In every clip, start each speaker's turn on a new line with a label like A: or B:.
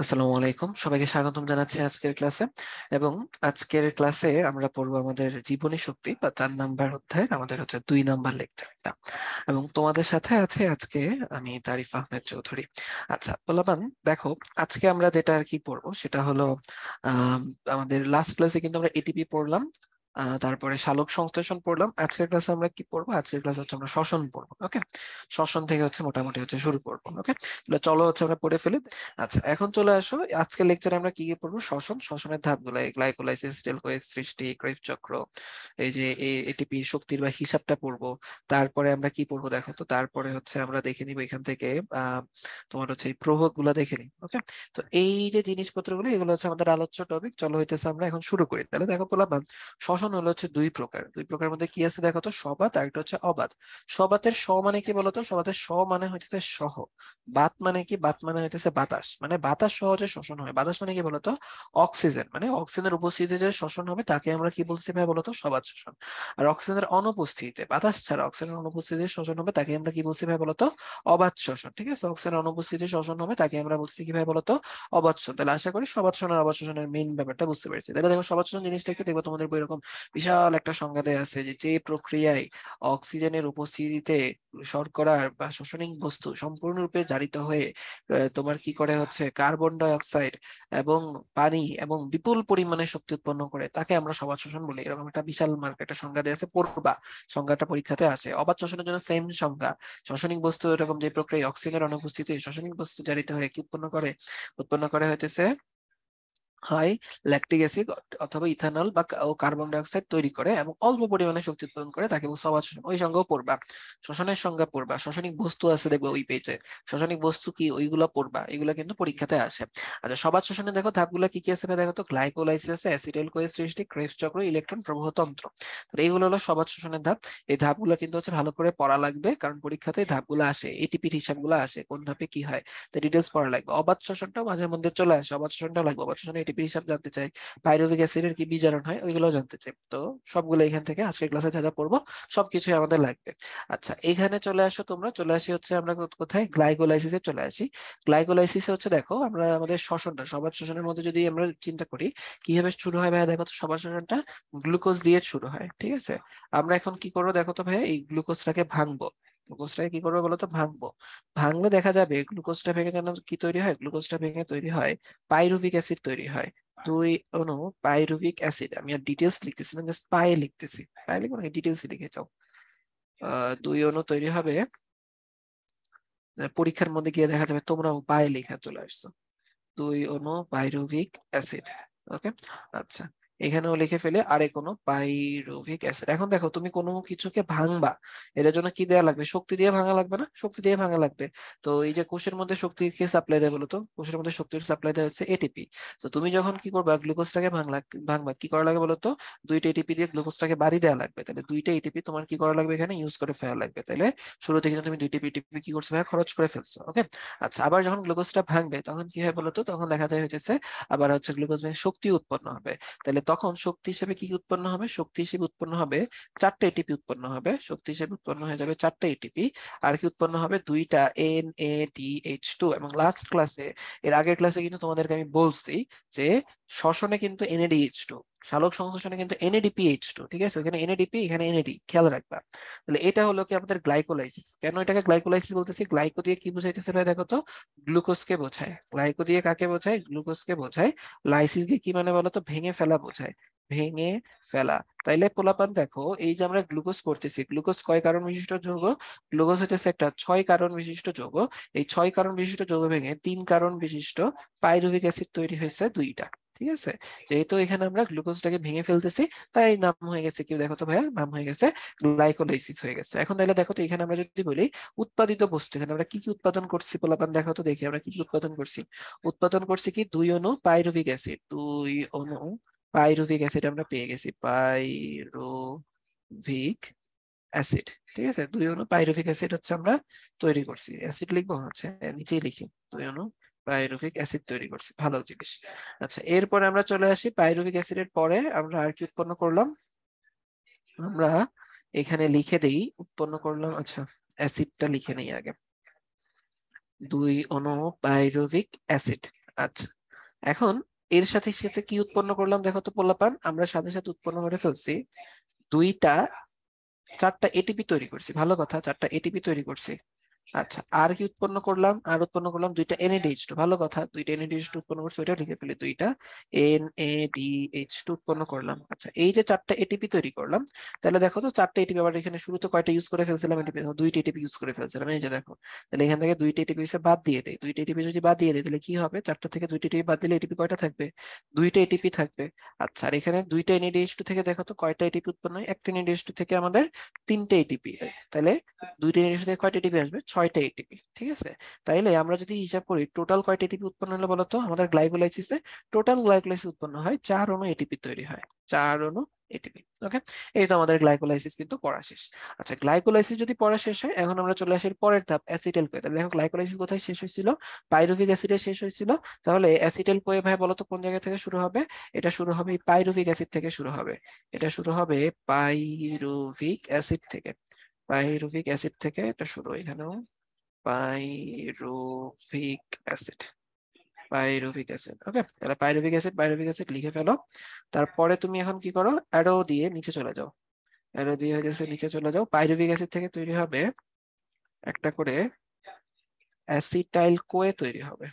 A: আসসালামু আলাইকুম, সবাইকে স্বাগতম জানাচ্ছি আজকের ক্লাসে। এবং আজকের ক্লাসে আমরা পড়বো আমাদের জীবনী শক্তি বা 4 নাম্বার অধ্যায়ের আমাদের হচ্ছে 2 নাম্বার লেকচারটা। এবং তোমাদের সাথে আছে আজকে আমি তারিফ আহমেদ চৌধুরী। আচ্ছা পোলাপান, দেখো আজকে আমরা যেটা আর কি পড়বো সেটা হলো আহ আমাদের লাস্ট ক্লাসে কিন্তু আমরা এটিপি পড়লাম, তারপরে সালোক সংশ্লেষণ পড়লাম। আজকের ক্লাসে আমরা কি পড়বো? আজকের ক্লাসে হচ্ছে আমরা শ্বসন পড়বো। ওকে, শ্বসন থেকে হচ্ছে মোটামুটি হচ্ছে শুরু করবো। ওকে, তাহলে চলো হচ্ছে আমরা পড়ে ফেলি। আচ্ছা এখন চলে আসো, আজকের লেকচারে আমরা কি কি পড়বো? শ্বসনের ধাপগুলো, গ্লাইকোলাইসিস, টেলকোয়েস সৃষ্টি, ক্রেবস চক্র, এই যে এটিপি শক্তির বা হিসাবটা পড়বো। তারপরে আমরা কি পড়বো দেখো তো, তারপরে হচ্ছে আমরা দেখে নিব এখান থেকে তোমার হচ্ছে এই প্রভাব গুলা দেখে নিই। ওকে, তো এই যে জিনিসপত্রগুলো এগুলো হচ্ছে আমাদের আলোচ্য টপিক। চলো হইতেছে আমরা এখন শুরু করি। তাহলে দেখো পোলাপান, শ্বসন হলো হচ্ছে দুই প্রকার মধ্যে কি আছে দেখো তো, সবাত আর একটা হচ্ছে অবাত। সবাতের স মানে কি বলতো? সবাতের স মানে হইতেছে সহ। বাত মানে কি? বাত মানে হইতেছে বাতাস, মানে বাতাস সহজে শোষণ হয়। বাতাস মানে কি বলতো? অক্সিজেন, মানে অক্সিজেনের উপস্থিতিতে যে শোষণ হবে তাকে আমরা কি বলছি ভাই বলতো? সবাত শোষণ। আর অক্সিজেনের অনুপস্থিতিতে, বাতাস ছাড়া অক্সিজেনের অনুপস্থিতিতে শোষণ হবে তাকে আমরা কি বলছি ভাই বলতো? অবাত শোষণ। ঠিক আছে, অক্সিজেনের অনুপস্থিতিতে শোষণ হবে তাকে আমরা বলছি কি ভাই বলতো? অবাত শোষণ। তাহলে আশা করি সবাত শোষণ আর অবাত শোষণের মেইন ব্যাপারটা বুঝতে পেরেছি। তাহলে দেখো সবাত শোষণ জিনিসটা একটু দেখবো, তোমাদের বই এরকম বিশাল একটা সংজ্ঞা দেয়া আছে যে যে প্রক্রিয়ায় অক্সিজেনের উপস্থিতিতে শর্করার বা শোষণিক বস্তু সম্পূর্ণরূপে জারিত হয়ে তোমার কি করে হচ্ছে কার্বন ডাই অক্সাইড এবং পানি এবং বিপুল পরিমাণে শক্তি উৎপন্ন করে, তাকে আমরা সবাত শোষণ বলি। এরকম একটা বিশাল মার্কে একটা সংজ্ঞা দেওয়া আছে, পড়বা। সংজ্ঞাটা পরীক্ষাতে আসে। অবাত শোষণের জন্য সেম সংজ্ঞা। শোষণিক বস্তু এরকম যে প্রক্রিয়া অক্সিজেনের অনুপস্থিতি শোষণিক বস্তু জারিত হয়ে কি উৎপন্ন করে হইতেছে হয় ল্যাকটিক অ্যাসিড অথবা ইথানল বা কার্বন ডাই অক্সাইড তৈরি করে এবং অল্প পরিমাণে শক্তি উৎপাদন করে, তাকে সবাত শোষণ। ওই সংজ্ঞাও পড়বা, শোষণের সংজ্ঞা পড়বা। শোষণিক বস্তু আছে দেখবে ওই পেজে, শোষণিক বস্তু কি ওইগুলা পড়বা, এগুলা কিন্তু পরীক্ষাতে আসে। আচ্ছা সবাত শোষণে দেখো ধাপগুলা কি কি আছে ভাই দেখো তো, গ্লাইকোলাইসিস আছে, অ্যাসিটাইল কোয়েস সৃষ্টি, ক্রেবস চক্র, ইলেকট্রন প্রবাহ তন্ত্র। তো এইগুলো হলো সবাত শোষণের ধাপ। এই ধাপগুলো কিন্তু হচ্ছে ভালো করে পড়া লাগবে, কারণ পরীক্ষাতে এই ধাপগুলো আসে, এটিপির হিসাবগুলো আসে, কোন ধাপে কি হয়, তো ডিটেলস পড়া লাগবে। অবাত শোষণটাও মাঝে মধ্যে চলে আসে, অবাত শোষণটাও লাগবে। অবাত শোষণে এটিপির হিসাব জানতে চাই, পাইরুভিক অ্যাসিডের কি বিজারণ হয় ওইগুলো জানতে চাই। তো সবগুলো এখান থেকে আজকের ক্লাসে যা যা পড়বো সবকিছুই আমাদের লাগবে। আচ্ছা এখানে চলে আসো তোমরা, চলে আসি হচ্ছে আমরা কোথায়, গ্লাইকোলাইসিসে চলে আসি। গ্লাইকোলাইসিসে হচ্ছে দেখো আমরা আমাদের শ্বসনটা, সবার শোষণের মধ্যে যদি আমরা চিন্তা করি কিভাবে শুরু হয় ভাইয়া দেখো তো, সবার শোষণটা গ্লুকোজ দিয়ে শুরু হয়। ঠিক আছে, আমরা এখন কি করবো দেখো তো ভাইয়া, এই গ্লুকোজটাকে ভাঙবো। গ্লুকোজটাকে কি করবো বলতো? ভাঙবো। ভাঙলে দেখা যাবে গ্লুকোজটা ভেঙে যেন কি তৈরি হয়, গ্লুকোজটা ভেঙে তৈরি হয় পাইরুভিক অ্যাসিড তৈরি হয়। দুই অণু পাইরুভিক অ্যাসিড, আমি আর ডিটেলস লিখতেছি না, জাস্ট পায়ে লিখতেছি, পায়ে লিখবো নাকি ডিটেলস লিখে যাও। দুই অণু তৈরি হবে, পরীক্ষার মধ্যে গিয়ে দেখা যাবে তোমরাও পায়ে লেখা চলে আসছো। দুই অণু পাইরুভিক অ্যাসিড। ওকে, আচ্ছা এখানেও লিখে ফেলে আরেক অণু পাইরুভিক অ্যাসিড। এখন দেখো তুমি কোনো কিছুকে ভাঙবা, এর জন্য কি দেওয়া লাগবে? শক্তি দিয়ে ভাঙা লাগবে না? শক্তি দিয়ে ভাঙা লাগবে। তো এই যে কোষের মধ্যে শক্তির কে সাপ্লাই দেয় বলতো? কোষের মধ্যে শক্তির সাপ্লাই দেয় হচ্ছে এটিপি। তো তুমি যখন কি করবা, গ্লুকোজটাকে ভাঙবা কি করা লাগবে বলতো? দুইটা এটিপি দিয়ে গ্লুকোজটাকে বাড়ি দেওয়া লাগবে। তাহলে দুইটা এটিপি তোমার কি করা লাগবে? এখানে ইউজ করে ফেলা লাগবে। তাহলে শুরুতে কিন্তু তুমি দুইটা এটিপি কি করছো ভাই? খরচ করে ফেলছো। ওকে, আচ্ছা আবার যখন গ্লুকোজটা ভাঙবে তখন কি হয় বলতো? তখন দেখা যায় হচ্ছে আবার হচ্ছে গ্লুকোজ ভেঙে শক্তি উৎপন্ন হবে। তাহলে তখন শক্তি হিসেবে কি উৎপন্ন হবে? শক্তি হিসেবে উৎপন্ন হবে চারটে এটিপি উৎপন্ন হবে। শক্তি হিসেবে উৎপন্ন হয়ে যাবে চারটে এটিপি। আর কি উৎপন্ন হবে? দুইটা NADH2। এবং লাস্ট ক্লাসে, এর আগের ক্লাসে কিন্তু তোমাদেরকে আমি বলছি যে শ্বসনে কিন্তু NADH2, সালোক সংশ্লেষণে কিন্তু NADPH2। ঠিক আছে, ওখানে NADP এখানে NAD, খেয়াল রাখবা। তাহলে এটা হলো কি আমাদের গ্লাইকোলাইসিস। কেন এটাকে গ্লাইকোলাইসিস বলতেছি? গ্লাইকো দিয়ে কি বোঝাইতেছে ভাই দেখো তো, গ্লুকোজকে বোঝায়। গ্লাইকো দিয়ে কাকে বোঝায়? গ্লুকোজকে বোঝায়। লাইসিস দিয়ে কি মানে বলতো? ভেঙে ফেলা বোঝায়, ভেঙে ফেলা। তাইলে পোলাপান দেখো, এই যে আমরা গ্লুকোজ করতেছি, গ্লুকোজ কয় কার্বন বিশিষ্ট যৌগ? গ্লুকোজ হচ্ছে একটা 6 কার্বন বিশিষ্ট যৌগ। এই 6 কার্বন বিশিষ্ট যৌগ ভেঙে 3 কার্বন বিশিষ্ট পাইরুভিক অ্যাসিড তৈরি হয়েছে দুইটা। ঠিক আছে, যেহেতু এখানে আমরা গ্লুকোজটাকে ভেঙে ফেলতেছি তাই নাম হয়ে গেছে কি দেখো তো ভাইয়া, নাম হয়ে গেছে গ্লাইকোলাইসিস হয়ে গেছে। এখন তাহলে দেখো তো, এখানে আমরা যদি বলি উৎপাদিত বস্তু, এখানে আমরা কি কি উৎপাদন করছি পোলাপান দেখো তো, দেখি আমরা কি কি উৎপাদন করছি। উৎপাদন করছি কি দুই অণু পাইরুভিক অ্যাসিড, দুই অণু পাইরুভিক অ্যাসিড আমরা পেয়ে গেছি, পাইরুভিক অ্যাসিড। ঠিক আছে, দুই অণু পাইরুভিক অ্যাসিড হচ্ছে আমরা তৈরি করছি। অ্যাসিড লিখবো হচ্ছে নিচেই লিখি, দুই অণু পাইরুভিক অ্যাসিড তৈরি করছি, ভালো জিনিস। আচ্ছা এরপরে আমরা চলে আসি পাইরুভিক অ্যাসিডের পরে আমরা আর কি উৎপন্ন করলাম, আমরা এখানে লিখে দেই উৎপন্ন করলাম। আচ্ছা অ্যাসিডটা লিখে নেই আগে, দুই অণু পাইরুভিক অ্যাসিড। আচ্ছা, এখন এর সাথে সাথে কি উৎপন্ন করলাম দেখো তো পোলাপান, আমরা সাথে সাথে উৎপন্ন করে ফেলছি দুইটা 4টা এটিপি তৈরি করছি। ভালো কথা, 4টা এটিপি তৈরি করছি। আচ্ছা, আর কি উৎপন্ন করলাম? আর উৎপন্ন করলাম দুইটা NADH2। ভালো কথা, দুইটা NADH2 উৎপন্ন করছি, ওইটা লিখে ফেলি, দুইটা NADH2 উৎপন্ন করলাম। আচ্ছা, এই যে 4টা এটিপি তৈরি করলাম, তাহলে দেখো তো 4টা এটিপি, আবার এখানে শুরুতে কয়টা ইউজ করে ফেলছিলাম? এটিপি দুইটা এটিপি ইউজ করে ফেলছিলাম, এই যে দেখো। তাহলে এখান থেকে দুইটা এটিপি বাদ দিয়ে দেয়, দুইটা এটিপি যদি বাদ দিয়ে দেয় তাহলে কি হবে? 4টা থেকে দুইটা এটিপি বাদ দিলে এটিপি কয়টা থাকবে? দুইটা এটিপি থাকবে। আচ্ছা, আর এখানে দুইটা NADH2 থেকে দেখো তো কয়টা এটিপি উৎপন্ন হয়? একটা NADH2 থেকে আমাদের 3টে এটিপি। তাহলে দুইটা জিনিস থেকে কয়টা এটিপি আসবে? 6টা এটিপি। ঠিক আছে, তাইলে আমরা যদি হিসাব করি টোটাল কয়টা এটিপি উৎপন্ন হলো বলতো? আমাদের গ্লাইকোলাইসিসে টোটাল গ্লাইকোলাইসিস উৎপন্ন হয় 4 অণু এটিপি তৈরি হয়, 4 অণু এটিপি। ওকে, এই তো আমাদের গ্লাইকোলাইসিস কিন্তু পড়া শেষ। আচ্ছা, গ্লাইকোলাইসিস যদি পড়া শেষ হয়, এখন আমরা চলে আসি পরের ধাপ, অ্যাসিটাইল কোয়ে। তাহলে দেখো গ্লাইকোলাইসিস কোথায় শেষ হয়েছিল? পাইরুভিক অ্যাসিডে শেষ হয়েছিল। তাহলে অ্যাসিটাইল কোয়ে ভাই বলতো কোন জায়গা থেকে শুরু হবে? এটা শুরু হবে পাইরুভিক অ্যাসিড থেকে শুরু হবে। এটা শুরু হবে পাইরুভিক অ্যাসিড থেকে। পাইরুভিক অ্যাসিড থেকে এটা শুরু, এখানেও পাইরুভিক অ্যাসিড, পাইরুভিক অ্যাসিড। ওকে, তাহলে পাইরুভিক অ্যাসিড, পাইরুভিক অ্যাসিড লিখে ফেলো। তারপরে তুমি এখন কি করো? অ্যারো দিয়ে নিচে চলে যাও। অ্যারো দিয়ে হয়ে গেছে, নিচে চলে যাও। পাইরুভিক অ্যাসিড থেকে তৈরি হবে একটা করে অ্যাসিটাইল কোয়ে তৈরি হবে।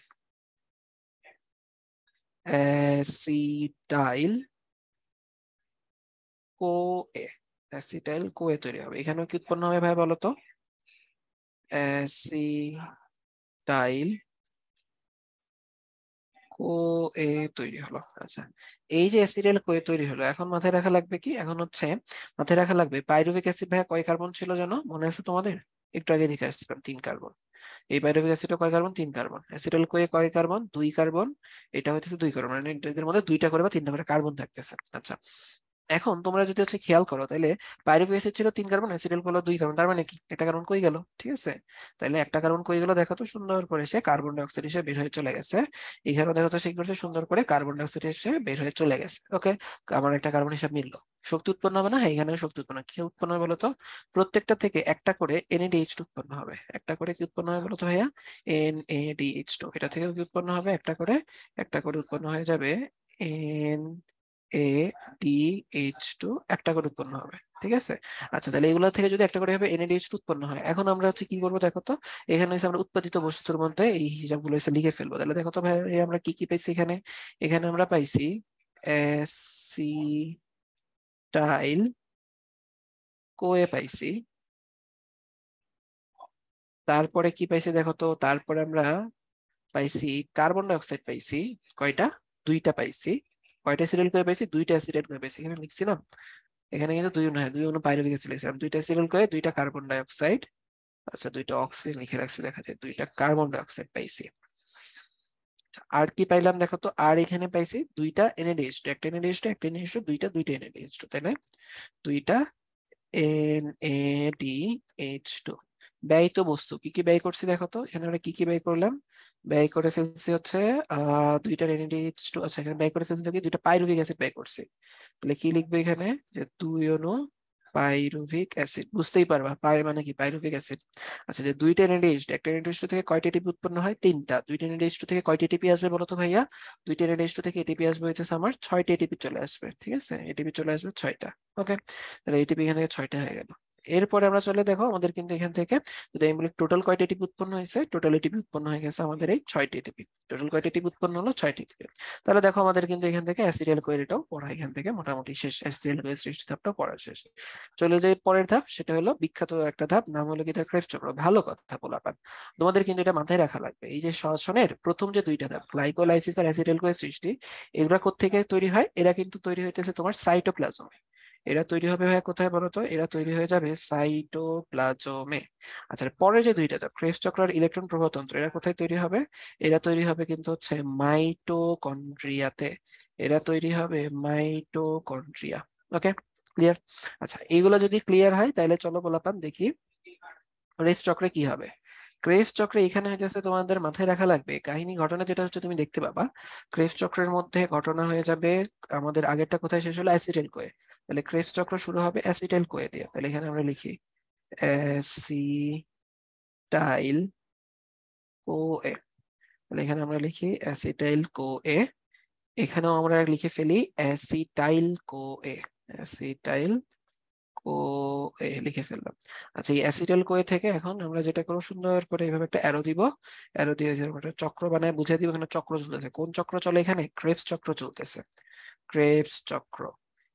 A: অ্যাসিটাইল কোয়ে, অ্যাসিটাইল কোয়ে তৈরি হবে। এখানেও কি উৎপন্ন হবে ভাই বলো তো? অ্যাসিটাইল কোয়ে তৈরি হলো। আচ্ছা, এই যে অ্যাসিটাইল কোয়ে তৈরি হলো, এখন মাথায় রাখা লাগবে কি? এখন হচ্ছে মাথায় রাখা লাগবে পাইরুভিক অ্যাসিড ভাই কয় কার্বন ছিল জানো? মনে আছে তোমাদের? একটু আগে দেখে আসছিলাম, 3 কার্বন। এই পাইরুভিক অ্যাসিডে কয় কার্বন? 3 কার্বন। অ্যাসিটাইল কোয়ে কয় কার্বন? 2 কার্বন। এটা হচ্ছে 2 কার্বন, মানে এদের মধ্যে দুইটা করে বা তিনটা করে কার্বন থাকতেছে। আচ্ছা, এখন তোমরা যদি হচ্ছে খেয়াল করো, তাহলে পাইরুভিক অ্যাসিড ছিল 3 কার্বন, অ্যাসিটাইল হলো 2 কার্বন, তার মানে কি একটা কার্বন কই গেল? ঠিক আছে, তাহলে একটা কার্বন কই গেল দেখো তো? সুন্দর করে সে কার্বন ডাই অক্সাইড হিসেবে বের হয়ে চলে গেছে। এখানেও দেখো তো সে কি করছে? সুন্দর করে কার্বন ডাই অক্সাইড এসে বের হয়ে চলে গেছে। ওকে, আমার একটা কার্বন হিসাব মিললো। শক্তি উৎপন্ন হবে না? হ্যাঁ, এখানে শক্তি উৎপন্ন। কি উৎপন্ন হবে বলতো? প্রত্যেকটা থেকে একটা করে NADH2 উৎপন্ন হবে। একটা করে কি উৎপন্ন হবে বলতো ভাইয়া? NADH2। এটা থেকে কি উৎপন্ন হবে? একটা করে উৎপন্ন হয়ে যাবে NADH2, একটা করে উৎপন্ন হবে। ঠিক আছে, আচ্ছা, তাহলে এগুলো থেকে যদি একটা করে হবে NADH2 উৎপন্ন হয়, এখন আমরা হচ্ছে কি করবো দেখো তো? এখানে হচ্ছে আমরা উৎপাদিত বস্তুর মধ্যে এই হিসাবগুলো এসে লিখে ফেলবো। তাহলে দেখো তো ভাই, আমরা কি কি পাইছি এখানে? এখানে আমরা পাইছি অ্যাসিটাইল কোয়ে পাইছি। তারপরে কি পাইছি দেখো তো? তারপরে আমরা পাইছি কার্বন ডাই অক্সাইড পাইছি। কয়টা? দুইটা পাইছি। কয়টা অ্যাসিটাইল কোয়ে পাইছি? দুইটা অ্যাসিটাইল কোয়ে পাইছি। এখানে লিখছিলাম, এখানে কিন্তু দুই নয়, দুই অনু পাইরুভিক অ্যাসিড লিখছিলাম। দুইটা অ্যাসিটাইল কোয়ে, দুইটা কার্বন ডাই অক্সাইড। আচ্ছা, দুইটা অক্সিজেন লিখে রাখছি, দেখা যায় দুইটা কার্বন ডাই অক্সাইড পাইছি। আচ্ছা, আর কি পাইলাম দেখো তো? আর এখানে পাইছি দুইটা NADH2, একটা NADH2, একটা NADH2, দুইটা NADH2, তাই না? দুইটা NADH2। ব্যয়িত বস্তু কি কি ব্যয় করছি দেখো তো? এখানে আমরা কি কি ব্যয় করলাম? ব্যয় করে ফেলছি হচ্ছে দুইটা NADH2। আচ্ছা, এখানে ব্যয় করে ফেলছি কি? দুইটা পাইরুভিক অ্যাসিড ব্যয় করছি। তাহলে কি লিখবে এখানে? যে 2 অনু পাইরুভিক অ্যাসিড। বুঝতেই পারবা পাই মানে কি? Pyruvic acid. আচ্ছা, যে দুইটা NADH2, একটা NADH2 থেকে কয়টা এটিপি উৎপন্ন হয়? 3টা। দুইটা NADH2 থেকে কয়টা এটিপি আসবে বলো তো ভাইয়া? দুইটা NADH2 থেকে এটিপি আসবে হচ্ছে আমার 6টা এটিপি চলে আসবে। ঠিক আছে, এটিপি চলে আসবে 6টা। ওকে, তাহলে এটিপি এখান থেকে 6টা হয়ে গেল। এরপরে আমরা চলে দেখো আমাদের কিন্তু এখান থেকে যদি আমি বলি টোটাল কয়টা এটিপি উৎপন্ন হয়েছে, টোটাল এটিপি উৎপন্ন হয়ে গেছে আমাদের এই 6টি এটিপি। টোটাল কয়টা এটিপি উৎপন্ন হলো? 6টি এটিপি। তাহলে দেখো আমাদের কিন্তু এখান থেকে অ্যাসিটাইল কোয়েরিটাও পড়া এখান থেকে মোটামুটি শেষ। অ্যাসিটাইল কোয়ের সৃষ্টি ধাপটা পড়া শেষ। চলে যাই পরের ধাপ, সেটা হলো বিখ্যাত একটা ধাপ, নাম হলো কি? তার ক্রেবস চক্র। ভালো কথা বলাপান, তোমাদের কিন্তু এটা মাথায় রাখা লাগবে। এই যে শ্বসনের প্রথম যে দুইটা ধাপ, গ্লাইকোলাইসিস আর অ্যাসিটাইল কোয়ের সৃষ্টি, এগুলা কোত্থেকে তৈরি হয়? এরা কিন্তু তৈরি হইতেছে তোমার সাইটোপ্লাজমে। এরা তৈরি হবে ভাই কোথায় বলো তো? এরা তৈরি হয়ে যাবে সাইটোপ্লাজমে। আচ্ছা, পরে যে দুইটা ধাপ, ক্রেবস চক্র আর ইলেকট্রন প্রবাহতন্ত্র, এরা কোথায় তৈরি হবে? এরা তৈরি হবে কিন্তু হচ্ছে মাইটোকন্ড্রিয়াতে। এরা তৈরি হবে মাইটোকন্ড্রিয়া। ওকে, ক্লিয়ার? আচ্ছা, এইগুলো যদি ক্লিয়ার হয় তাহলে চলো বলাপান দেখি ক্রেবস চক্রে কি হবে। ক্রেবস চক্রে এখানে হয়ে গেছে, তোমাদের মাথায় রাখা লাগবে কাহিনী ঘটনা যেটা হচ্ছে তুমি দেখতে পাবা। ক্রেবস চক্রের মধ্যে ঘটনা হয়ে যাবে, আমাদের আগেরটা কোথায় শেষ হলো? Acetyl CoA. তাহলে ক্রেবস চক্র শুরু হবে অ্যাসিটাইল কোয়ে দিয়ে। তাহলে এখানে আমরা লিখি অ্যাসিটাইল কোয়ে। তাহলে এখানে আমরা লিখি অ্যাসিটাইল কো এ, এখানেও আমরা লিখে ফেলি অ্যাসিটাইল কো এ, অ্যাসিটাইল কো এ লিখে ফেললাম। আচ্ছা, এই অ্যাসিটাইল কো এ থেকে এখন আমরা যেটা করবো, সুন্দর করে এইভাবে একটা অ্যারো দিব, অ্যারো দিয়ে যেরকম একটা চক্র বানায় বুঝিয়ে দিব এখানে চক্র চলতেছে। কোন চক্র চলে এখানে? ক্রেবস চক্র চলতেছে, ক্রেবস চক্র।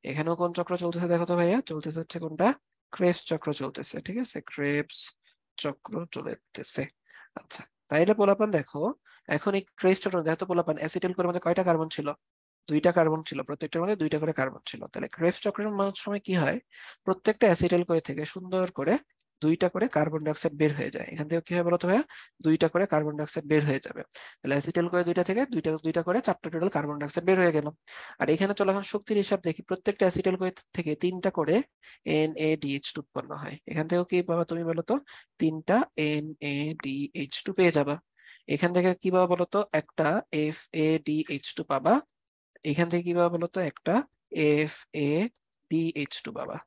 A: এখানেও কোন চক্র চলতেছে দেখো তো ভাইয়া, চলতেছে হচ্ছে কোনটা? ক্রেবস চক্র চলতেছে, ঠিক আছে, ক্রেবস চক্র চলতেছে। আচ্ছা, তাইলে পোলাপান দেখো, এখন এই ক্রেবস চক্র দেখো পোলাপান, অ্যাসিটাইল কোর মধ্যে কয়টা কার্বন ছিল? দুইটা কার্বন ছিল, প্রত্যেকটার মধ্যে দুইটা করে কার্বন ছিল। তাহলে ক্রেবস চক্রের সময় কি হয়, প্রত্যেকটা অ্যাসিটাইল কোর থেকে সুন্দর করে দুইটা করে কার্বন ডাইঅক্সাইড বের হয়ে যায়। এখান থেকে কি হয় বলতো ভাইয়া, দুইটা করে কার্বন ডাইঅক্সাইড বের হয়ে যাবে। তাহলে অ্যাসিটাইল কোর দুইটা থেকে দুইটা দুইটা করে চারটা টোটাল কার্বন ডাইঅক্সাইড বের হয়ে গেল। আর এখানে চলো এখন শক্তির হিসাব দেখি, প্রত্যেকটা অ্যাসিটাইল কোর থেকে তিনটা করে NADH2 উৎপন্ন হয়। এখান থেকেও কি পাবা তুমি বলো তো? তিনটা NADH2 পেয়ে যাবা। এখান থেকে কি পাবা বলতো? একটা FADH2 পাবা। এখান থেকে কি পাবা বলতো? একটা FADH2 পাবা।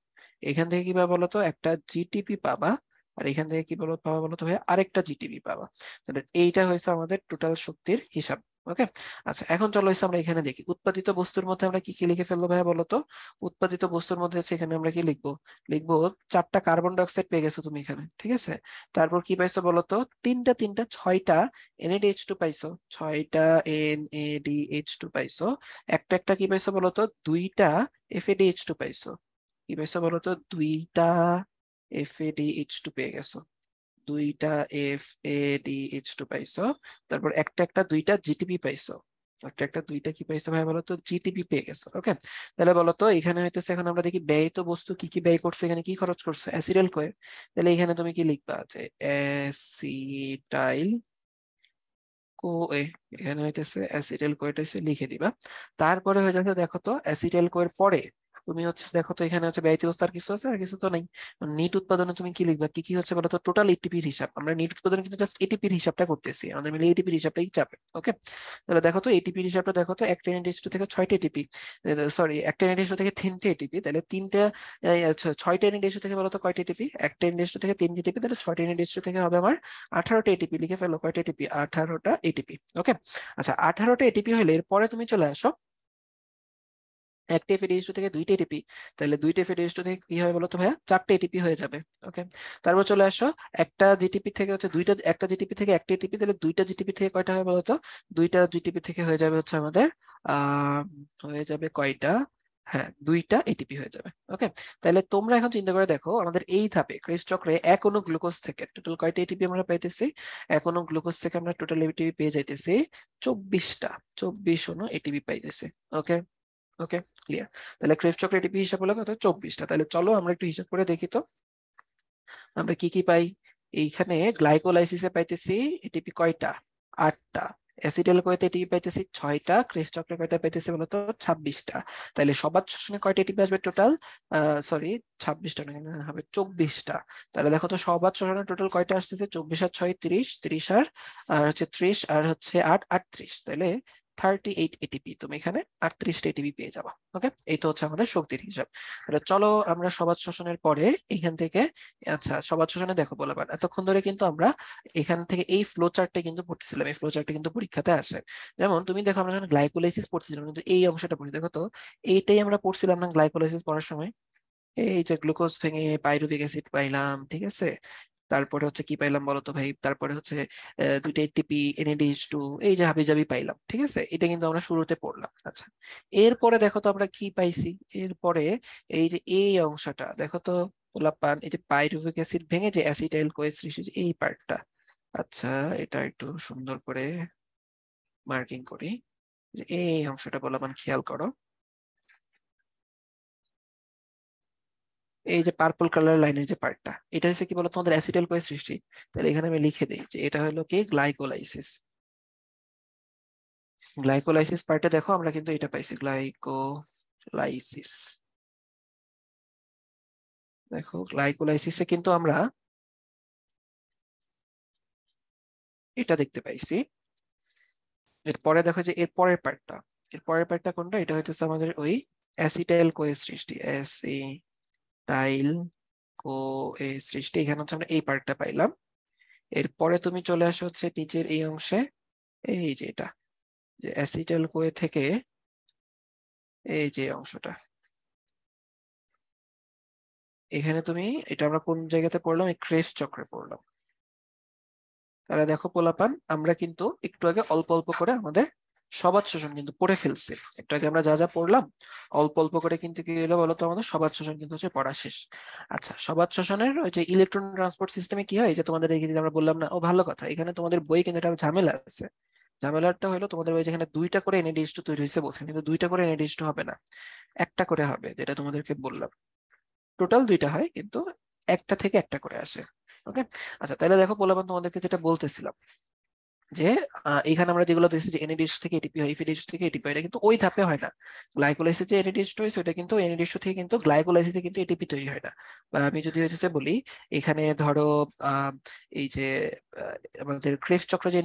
A: এখান থেকে কি পাবা বলতো? একটা GTP পাবা। আর এখান থেকে কি পাবা বলতো ভাই? আরেকটা GTP পাবা। তাহলে এইটা হয়েছে আমাদের টোটাল শক্তির হিসাব। ওকে। আচ্ছা, এখন চলো হচ্ছে আমরা এখানে দেখি উৎপাদিত বস্তুর মধ্যে আমরা কি কি লিখে ফেলবো ভাইয়া বলতো? উৎপাদিত বস্তুর মধ্যে হচ্ছে এখানে আমরা কি লিখবো? লিখবো চারটা কার্বন ডাইঅক্সাইড পেয়ে গেছো তুমি এখানে, ঠিক আছে। তারপর কি পাইছো বলতো? তিনটা তিনটা ছয়টা NADH2 পাইছো, ছয়টা NADH2 পাইছো। একটা একটা কি পাইছো বলতো? দুইটা FADH2 পাইছো। কি পাইছো বলতো? দুইটা FADH2 পেয়ে গেছো, দুইটা FADH2 পাইছো। তারপর একটা একটা দুইটা জিটিপি পাইছো, একটা একটা দুইটা কি পাইছো ভাই বলতো? জিটিপি পেয়ে গেছো। ওকে। তাহলে বলতো এখানে হইতেছে, এখন আমরা দেখি ব্যয়িত বস্তু কি কি ব্যয় করছে, এখানে কি খরচ করছে? Acetyl CoA. তাহলে এখানে তুমি কি লিখবা? যে অ্যাসিটাইল কো এ, এখানে হইতেছে অ্যাসিটাইল কোয়েটা লিখে দিবা। তারপরে হয়ে যাচ্ছে দেখো তো, অ্যাসিটাইল কোয়ের পরে তুমি হচ্ছে দেখো তো এখানে হচ্ছে ব্যয়িত বস্তু আর কিছু আছে? আর কিছু তো নাই। নিট উৎপাদনে তুমি কি লিখবা? কি কি হচ্ছে বলো তো? টোটাল এটিপির হিসাব। আমরা নিট উৎপাদনে কিন্তু জাস্ট এটিপির হিসাবটা করতেছি, আমাদের মিলে এটিপির হিসাবটাই চাপে। ওকে। তাহলে দেখো তো এটিপির হিসাবটা দেখো তো, একটা NH2 থেকে 6টা এটিপি, সরি একটা NH2 থেকে 3টে এটিপি, তাহলে তিনটা আচ্ছা, 6টা NH2 থেকে বলো তো কয়টা এটিপি? একটা NH2 থেকে 3 এটিপি, তাহলে 6টা NH2 থেকে হবে আমার 18টা এটিপি। লিখে ফেলো কয়টা এটিপি? 18টা এটিপি। ওকে। আচ্ছা, 18টা এটিপি হলে এরপরে তুমি চলে আসো একটা FADH2 থেকে 2টা এটিপি, তাহলে 2টা FADH2 থেকে কি হবে বলো তো ভাইয়া? 4টে এটিপি হয়ে যাবে। ওকে। তারপর চলে আসো একটা জিটিপি থেকে হচ্ছে দুইটা, একটা জিটিপি থেকে একটা এটিপি, তাহলে দুইটা জিটিপি থেকে কয়টা হবে বলো তো? দুইটা জিটিপি থেকে হয়ে যাবে হচ্ছে আমাদের আহ হয়ে যাবে কয়টা? হ্যাঁ, দুইটা এটিপি হয়ে যাবে। ওকে। তাহলে তোমরা এখন চিন্তা করে দেখো, আমাদের এই ধাপে ক্রেস চক্রে এক অণু গ্লুকোজ থেকে টোটাল কয়টা এটিপি আমরা পাইতেছি? এক অণু গ্লুকোজ থেকে আমরা টোটাল এটিপি পেয়ে যাইতেছি 24টা, 24 অণু এটিপি পাইতেছি। ওকে। ওকে, ক্লিয়ার। তাহলে ক্রেবস চক্র এটিপি হিসাব হলো কত? 24টা। তাহলে চলো আমরা একটু হিসাব করে দেখি তো আমরা কি কি পাই। এইখানে গ্লাইকোলাইসিসে পাইতেছি এটিপি কয়টা? 8টা। অ্যাসিটাইল কোয়েতে এটিপি পাইতেছি 6টা। ক্রেবস চক্রে কয়টা পাইতেছি বলতো? 26টা। তাহলে সবার শোষণে কয়টা এটিপি আসবে টোটাল? সরি, 26টা না, এখানে হবে 24টা। তাহলে দেখো তো সবার শোষণে টোটাল কয়টা আসতেছে? 24 আর 6 30, 30 আর হচ্ছে 30 আর হচ্ছে 8 38, তাহলে 38 এটিপি। তুমি এখানে 38টা এটিপি পেয়ে যাবা। ওকে, এই তো হচ্ছে আমাদের শক্তির হিসাব। তাহলে চলো আমরা সবাত শোষণের পরে এখান থেকে, আচ্ছা সবাত শোষণে দেখো বলবার এতক্ষণ ধরে কিন্তু আমরা এখান থেকে এই ফ্লো চার্টটা কিন্তু পড়তেছিলাম, এই ফ্লো চার্টটা কিন্তু পরীক্ষাতে আসে। যেমন তুমি দেখো, আমরা যখন গ্লাইকোলাইসিস পড়তেছিলাম কিন্তু এই অংশটা পড়ি, দেখো তো এইটাই আমরা পড়ছিলাম না গ্লাইকোলাইসিস পড়ার সময়? এই যে গ্লুকোজ ভেঙে পাইরুভিক অ্যাসিড পাইলাম, ঠিক আছে। তারপরে হচ্ছে কি পাইলাম বলতো ভাই? তারপরে হচ্ছে দুইটা এটিপি, NADH2, এই যে হাবিজাবি পাইলাম, ঠিক আছে। এটা কিন্তু আমরা শুরুতে পড়লাম। আচ্ছা, এরপরে দেখো তো আমরা কি পাইছি। এরপরে এই যে এই অংশটা দেখো তো পোলাপান, এই যে পাইরুভিক অ্যাসিড ভেঙে যে অ্যাসিটাইল কোয়ে সৃষ্টি, এই পার্টটা। আচ্ছা, এটা একটু সুন্দর করে মার্কিং করি, যে এই অংশটা পোলাপান খেয়াল করো। এই যে পার্পল কালার লাইনের যে পার্টটা, এটা হচ্ছে কি বলতো? আমাদের অ্যাসিটাইল কোয়ে সৃষ্টি। তাহলে এখানে আমি লিখে দিই যে এটা হলো কি গ্লাইকোলাইসিস। গ্লাইকোলাইসিস পার্টে দেখো আমরা কিন্তু এটা পাইছি, গ্লাইকোলাইসিস। দেখো গ্লাইকোলাইসিসে কিন্তু আমরা এটা দেখতে পাইছি। এরপরে দেখো যে এর পরের পার্টটা, এর পরের পার্টটা কোনটা? এটা হইতেছে আমাদের ওই অ্যাসিটাইল কোয়ে সৃষ্টি, অ্যাসিটাইল কোয়ে সৃষ্টি। এখানে হচ্ছে আমরা এই পার্টটা পাইলাম। এরপরে তুমি চলে আসো হচ্ছে নিচের এই অংশে, এই যে এটা, যে অ্যাসিটাইল কোয়ে থেকে এই যে অংশটা, এখানে তুমি এটা আমরা কোন জায়গাতে পড়লাম, এই ক্রেবস চক্রে পড়লাম। তাহলে দেখো পোলাপান, আমরা কিন্তু একটু আগে অল্প অল্প করে আমাদের সবাত শোষণ কিন্তু পড়ে ফেলছি। একটু আগে আমরা যা যা পড়লাম অল্প অল্প করে কিন্তু কি হলো বলতো, আমাদের সবাত শোষণ কিন্তু হচ্ছে পড়া শেষ। আচ্ছা, সবাত শোষণের ওই যে ইলেকট্রন ট্রান্সপোর্ট সিস্টেমে কি হয়, এই যে তোমাদের এখানে আমরা বললাম না, ও ভালো কথা, এখানে তোমাদের বই কিন্তু একটা ঝামেলা আছে। ঝামেলাটা হলো তোমাদের ওই যেখানে দুইটা করে NADH2 তৈরি হয়েছে বলছেন, কিন্তু দুইটা করে NADH2 হবে না, একটা করে হবে, যেটা তোমাদেরকে বললাম। টোটাল দুইটা হয় কিন্তু একটা থেকে একটা করে আসে। ওকে। আচ্ছা, তাহলে দেখো পোলাপান, তোমাদেরকে যেটা বলতেছিলাম যে এখানে আমরা যেগুলো দেখছি যে NADH থেকে এটিপি হয়, FADH থেকে এটিপি হয়, এটা কিন্তু ওই ধাপে হয় না। গ্লাইকোলাইসিস যে NADH হয়েছে ওটা কিন্তু NADH থেকে কিন্তু গ্লাইকোলাইসিসে কিন্তু এটিপি তৈরি হয় না। বা আমি যদি হচ্ছে বলি, এখানে ধরো আহ, এই যে আহ, আমাদের ক্রেবস চক্র যে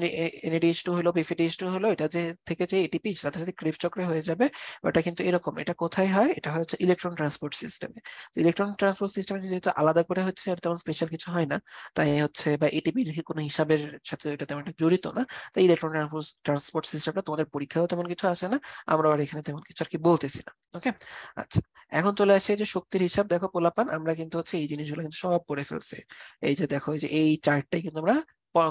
A: NADH2 হলো বা FADH2 হলো, এটা যে থেকে যে এটিপি সাথে সাথে ক্রেবস চক্রে হয়ে যাবে, ওটা কিন্তু এরকম। এটা কোথায় হয়, এটা হচ্ছে ইলেকট্রন ট্রান্সপোর্ট সিস্টেমে। ইলেকট্রন ট্রান্সপোর্ট সিস্টেমে যেহেতু আলাদা করে হচ্ছে, আর তেমন স্পেশাল কিছু হয় না, তাই হচ্ছে, বা এটিপির কোনো হিসাবের সাথে এটা তেমন একটা জড়িত না, তাই ইলেকট্রন ট্রান্সপোর্ট সিস্টেমটা তোমাদের পরীক্ষাও তেমন কিছু আসে না, আমরা আর এখানে তেমন কিছু আর কি বলতেছি না। ওকে। আচ্ছা, এখন চলে আসে যে শক্তির হিসাব। দেখো পোলাপান, আমরা কিন্তু হচ্ছে এই জিনিসগুলো কিন্তু সব পড়ে ফেলছি। এই যে দেখো, এই যে এই চার্টটাই কিন্তু আমরা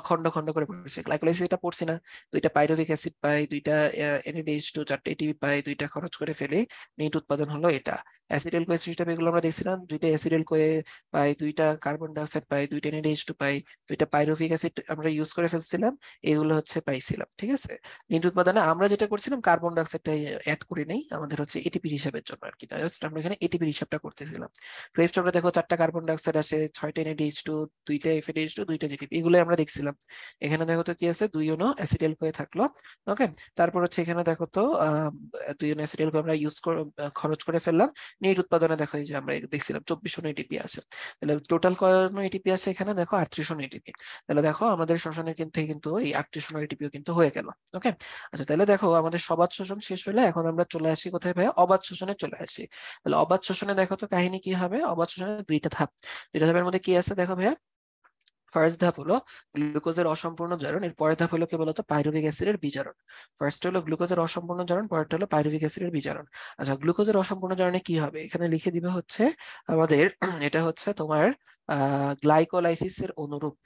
A: খন্ড খন্ড করে পড়ছি। গ্লাইকোলাইসিস এটা পড়ছি না, দুইটা পাইরুভিক অ্যাসিড পাই, দুইটা NADH2, চারটে এটিপি পাই, দুইটা খরচ করে ফেলে নেট উৎপাদন হলো এটা। অ্যাসিডেল কোয়ে সিস্টেম, এগুলো আমরা দেখছিলাম, দুইটা অ্যাসিডেল কোয়ে পাই, দুইটা কার্বন ডাইঅক্সাইড পাই, দুইটা NADH2 পাই, দুইটা পাইরুভিক অ্যাসিড আমরা ইউজ করে ফেলছিলাম, এগুলো হচ্ছে পাইছিলাম। ঠিক আছে। নিট উৎপাদনে আমরা যেটা করছিলাম, কার্বন ডাইঅক্সাইডটা অ্যাড করে নেই, আমাদের হচ্ছে এটিপির হিসাবের জন্য আর কি, জাস্ট আমরা এখানে এটিপির হিসাবটা করতেছিলাম। ক্রেবস চক্রে দেখো চারটা কার্বন ডাইঅক্সাইড আসে, ছয়টা NADH2, দুইটা FADH2, দুইটা জিটিপি, এগুলো আমরা দেখছিলাম। এখানে দেখো তো কি আছে, দুই অনু অ্যাসিডেল হয়ে থাকলো। ওকে। তারপর হচ্ছে এখানে দেখো তো দুই অনু অ্যাসিডেল আমরা ইউজ খরচ করে ফেললাম। নিট উৎপাদনে দেখো, এই যে আমরা দেখছিলাম 24 অনু এটিপি আসে। তাহলে টোটাল কয় অনু এটিপি আসে এখানে, দেখো 38 অনু এটিপি। তাহলে দেখো আমাদের শ্বসনের কিন্তু এই 38 অনু এটিপিও কিন্তু হয়ে গেল। ওকে। আচ্ছা, তাহলে দেখো আমাদের সবাত শোষণ শেষ হলে এখন আমরা চলে আসি কোথায় ভাই, অবাত শোষণে চলে আসি। তাহলে অবাত শোষণে দেখো তো কাহিনী কি হবে, অবাত শোষণের দুইটা ধাপ। দুইটা ধাপের মধ্যে কি আছে দেখো ভাইয়া। ফার্স্ট ধাপ হলো গ্লুকোজের অসম্পূর্ণ জারণ, এর পরের ধাপ হলো কি বলতো, পাইরুভিক অ্যাসিডের বিজারণ। ফার্স্ট হলো গ্লুকোজের অসম্পূর্ণ জারণ, পরেরটা হলো পাইরুভিক অ্যাসিডের বিজারণ। আচ্ছা, গ্লুকোজের অসম্পূর্ণ জারণে কি হবে, এখানে লিখে দিবে হচ্ছে আমাদের এটা হচ্ছে তোমার গ্লাইকোলাইসিসের অনুরূপ।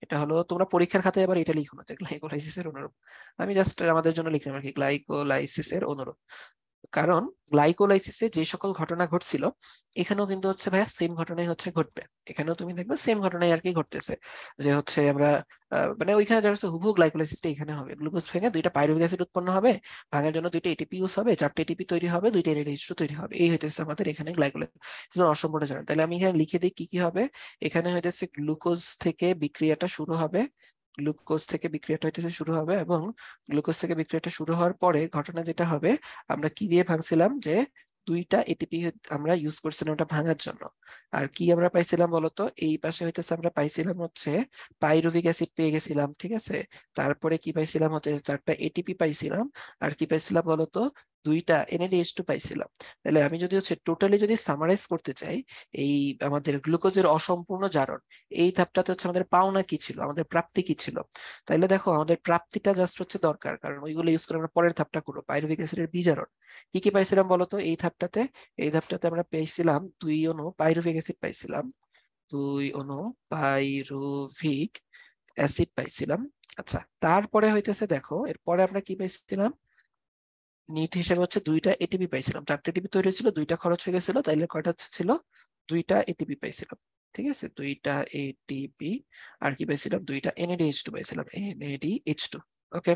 A: এটা হলো, তোমরা পরীক্ষার খাতায় আবার এটা লিখো না যে গ্লাইকোলাইসিসের অনুরূপ, আমি জাস্ট আমাদের জন্য লিখলাম আর কি, গ্লাইকোলাইসিসের অনুরূপ। কারণ গ্লাইকোলাইসিসে যে সকল ঘটনা ঘটছিল, এখানেও কিন্তু হচ্ছে ভাইয়া সেম ঘটনাই হচ্ছে ঘটবে। এখানেও তুমি দেখবে সেম ঘটনাই আর কি ঘটতেছে, যে হচ্ছে আমরা মানে ওইখানে যা হচ্ছে হুবহু গ্লাইকোলাইসিসটা এখানে হবে। গ্লুকোজ ভেঙে দুইটা পাইরুভিক অ্যাসিড উৎপন্ন হবে, ভাঙার জন্য দুইটা এটিপি ইউজ হবে, চারটে এটিপি তৈরি হবে, দুইটা NADH2 তৈরি হবে। এই হইতেছে আমাদের এখানে গ্লাইকোলাইসিসের অসম্পূর্ণ জারণ। তাহলে আমি এখানে লিখে দিই কি কি হবে। এখানে হইতেছে গ্লুকোজ থেকে বিক্রিয়াটা শুরু হবে, গ্লুকোজ থেকে বিক্রিয়াটা হইতেছে শুরু হবে, এবং গ্লুকোজ থেকে বিক্রিয়াটা শুরু হওয়ার পরে ঘটনা যেটা হবে, আমরা কি দিয়ে ভাঙছিলাম, যে দুইটা এটিপি আমরা ইউজ করছিলাম ওটা ভাঙার জন্য। আর কি আমরা পাইছিলাম বলতো, এই পাশে হইতেছে আমরা পাইছিলাম হচ্ছে পাইরুভিক অ্যাসিড পেয়ে গেছিলাম। ঠিক আছে। তারপরে কি পাইছিলাম হচ্ছে চারটা এটিপি পাইছিলাম। আর কি পাইছিলাম বলতো, দুইটা NADH2 পাইছিলাম। তাহলে আমি যদি হচ্ছে টোটালি যদি সামারাইজ করতে চাই, এই আমাদের গ্লুকোজের অসম্পূর্ণ জারণ, এই ধাপটাতে হচ্ছে আমাদের পাওনা কি ছিল, আমাদের প্রাপ্তি কি ছিল। তাইলে দেখো আমাদের প্রাপ্তিটা জাস্ট হচ্ছে দরকার, কারণ ওইগুলো ইউজ করে আমরা পরের ধাপটা করবো, পাইরুভিক অ্যাসিডের বিজারণ। কি কি পাইছিলাম বলতো এই ধাপটাতে, এই ধাপটাতে আমরা পেয়েছিলাম দুই অনু পাইরুভিক অ্যাসিড পাইছিলাম, দুই অনু পাইরুভিক অ্যাসিড পাইছিলাম। আচ্ছা, তারপরে হইতেছে দেখো, এরপরে আমরা কি পাইছিলাম, নিট হিসেবে হচ্ছে দুইটা এটিপি পাইছিলাম, চারটে এটিপি তৈরি হয়েছিল, দুইটা খরচ হয়ে গেছিল, তাইলে কয়টা ছিল, দুইটা এটিপি পাইছিলাম। ঠিক আছে, দুইটা এটিপি। আর কি পাইছিলাম, দুইটা NADH2 পাইছিলাম, NADH2। ওকে।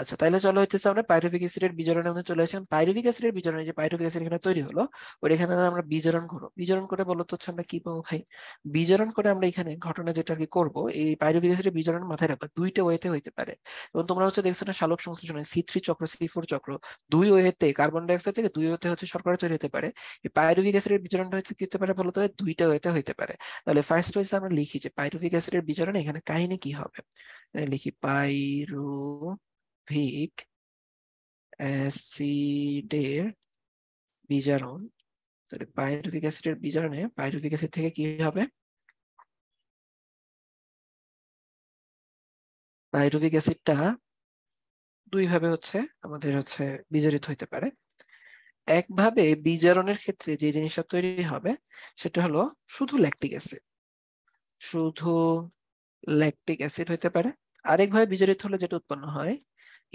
A: আচ্ছা, তাইলে চলো হইতেছে আমরা পাইরুভিক অ্যাসিডের বিজারণের মধ্যে চলে আসলাম। পাইরুভিক অ্যাসিডের বিজারণে, যে পাইরুভিক অ্যাসিড এখানে তৈরি হলো, ওই এখানে আমরা বিজারণ করবো। বিজারণ করে বলতো হচ্ছে আমরা কি পাবো ভাই, বিজারণ করে আমরা এখানে ঘটনা যেটা আর কি করবো, এই পাইরুভিক অ্যাসিডের বিজারণ মাথায় রাখবা, দুইটা ওয়েতে হইতে পারে। এবং তোমরা হচ্ছে দেখছো না সালোক সংশ্লেষণে C3 চক্র, C4 চক্র, দুই ওয়েতে কার্বন ডাই অক্সাইড থেকে দুই ওয়েতে হচ্ছে শর্করা তৈরি হতে পারে। এই পাইরুভিক অ্যাসিডের বিজারণটা হচ্ছে কি হতে পারে বলতো, দুইটা ওয়েতে হইতে পারে। তাহলে ফার্স্ট হচ্ছে আমরা লিখি যে পাইরুভিক অ্যাসিডের বিজারণে এখানে কাহিনী কি হবে, লিখি পাইরুভিক অ্যাসিডের বিজারণ। তাহলে পাইরুভিক অ্যাসিডের বিজারণে পাইরুভিক অ্যাসিড থেকে কি হবে, পাইরুভিক অ্যাসিডটা দুই ভাবে হচ্ছে আমাদের হচ্ছে বিজারিত হইতে পারে। একভাবে বিজারণের ক্ষেত্রে যে জিনিসটা তৈরি হবে সেটা হলো শুধু ল্যাকটিক অ্যাসিড, শুধু ল্যাকটিক অ্যাসিড হইতে পারে। আরেকভাবে বিজারিত হলে যেটা উৎপন্ন হয়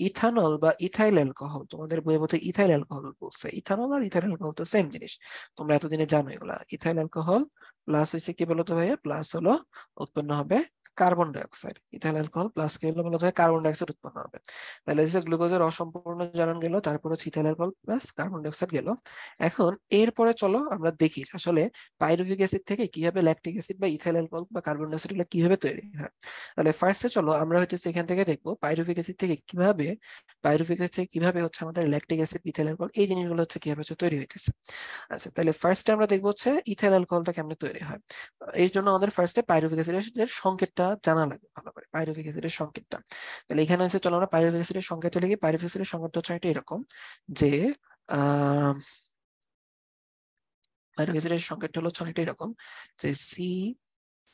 A: ইথানল বা ইথাইল অ্যালকোহল। তোমাদের বইয়ের মধ্যে ইথাইল অ্যালকোহল বলছে, ইথানল আর ইথাইল অ্যালকোহল তো সেম জিনিস, তোমরা এতদিনে জানো এগুলা। ইথাইল অ্যালকোহল প্লাস হচ্ছে কি বলতো ভাইয়া, প্লাস হলো উৎপন্ন হবে carbon die oxide. Ethyl alcohol plus কি হলো বলা যায়, কার্বন ডাই অক্সাইড উৎপন্ন হবে। তাহলে হচ্ছে গ্লুকোজের অসম্পূর্ণ জারণ গেল, তারপর হচ্ছে ethyl alcohol plus carbon die oxide গেল। এখন এরপরে চলো আমরা দেখি আসলে পাইরুভিক অ্যাসিড থেকে কিভাবে ল্যাকটিক অ্যাসিড বা ইথাইল অ্যালকোহল বা কার্বন ডাই অক্সাইড গুলো কিভাবে তৈরি হয়। তাহলে ফার্স্টে চলো আমরা হয়তো এখান থেকে দেখবো পাইরুভিক অ্যাসিড থেকে কিভাবে, পাইরুভিক অ্যাসিড থেকে কিভাবে হচ্ছে আমাদের ল্যাকটিক অ্যাসিড ইথাইল অ্যালকোহল এই জিনিসগুলো হচ্ছে কিভাবে হচ্ছে তৈরি হইতেছে। আচ্ছা তাহলে ফার্স্টে আমরা দেখবো হচ্ছে ইথাইল অ্যালকোহলটা কেমনে তৈরি হয়। এই জন্য আমাদের ফার্স্টে পাইরুভিক অ্যাসিডের সংকেতটা জানা লাগবে ভালো করে, পাইরুভিক অ্যাসিডের সংকেতটা। তাহলে এখানে হচ্ছে চলো আমরা পাইরুভিক অ্যাসিডের সংকেতটা লিখি। পাইরুভিক অ্যাসিডের সংকেতটা হচ্ছে একটা এরকম যে আহ পাইরুভিক অ্যাসিডের সংকেতটা হলো হচ্ছে অনেকটা এরকম যে সি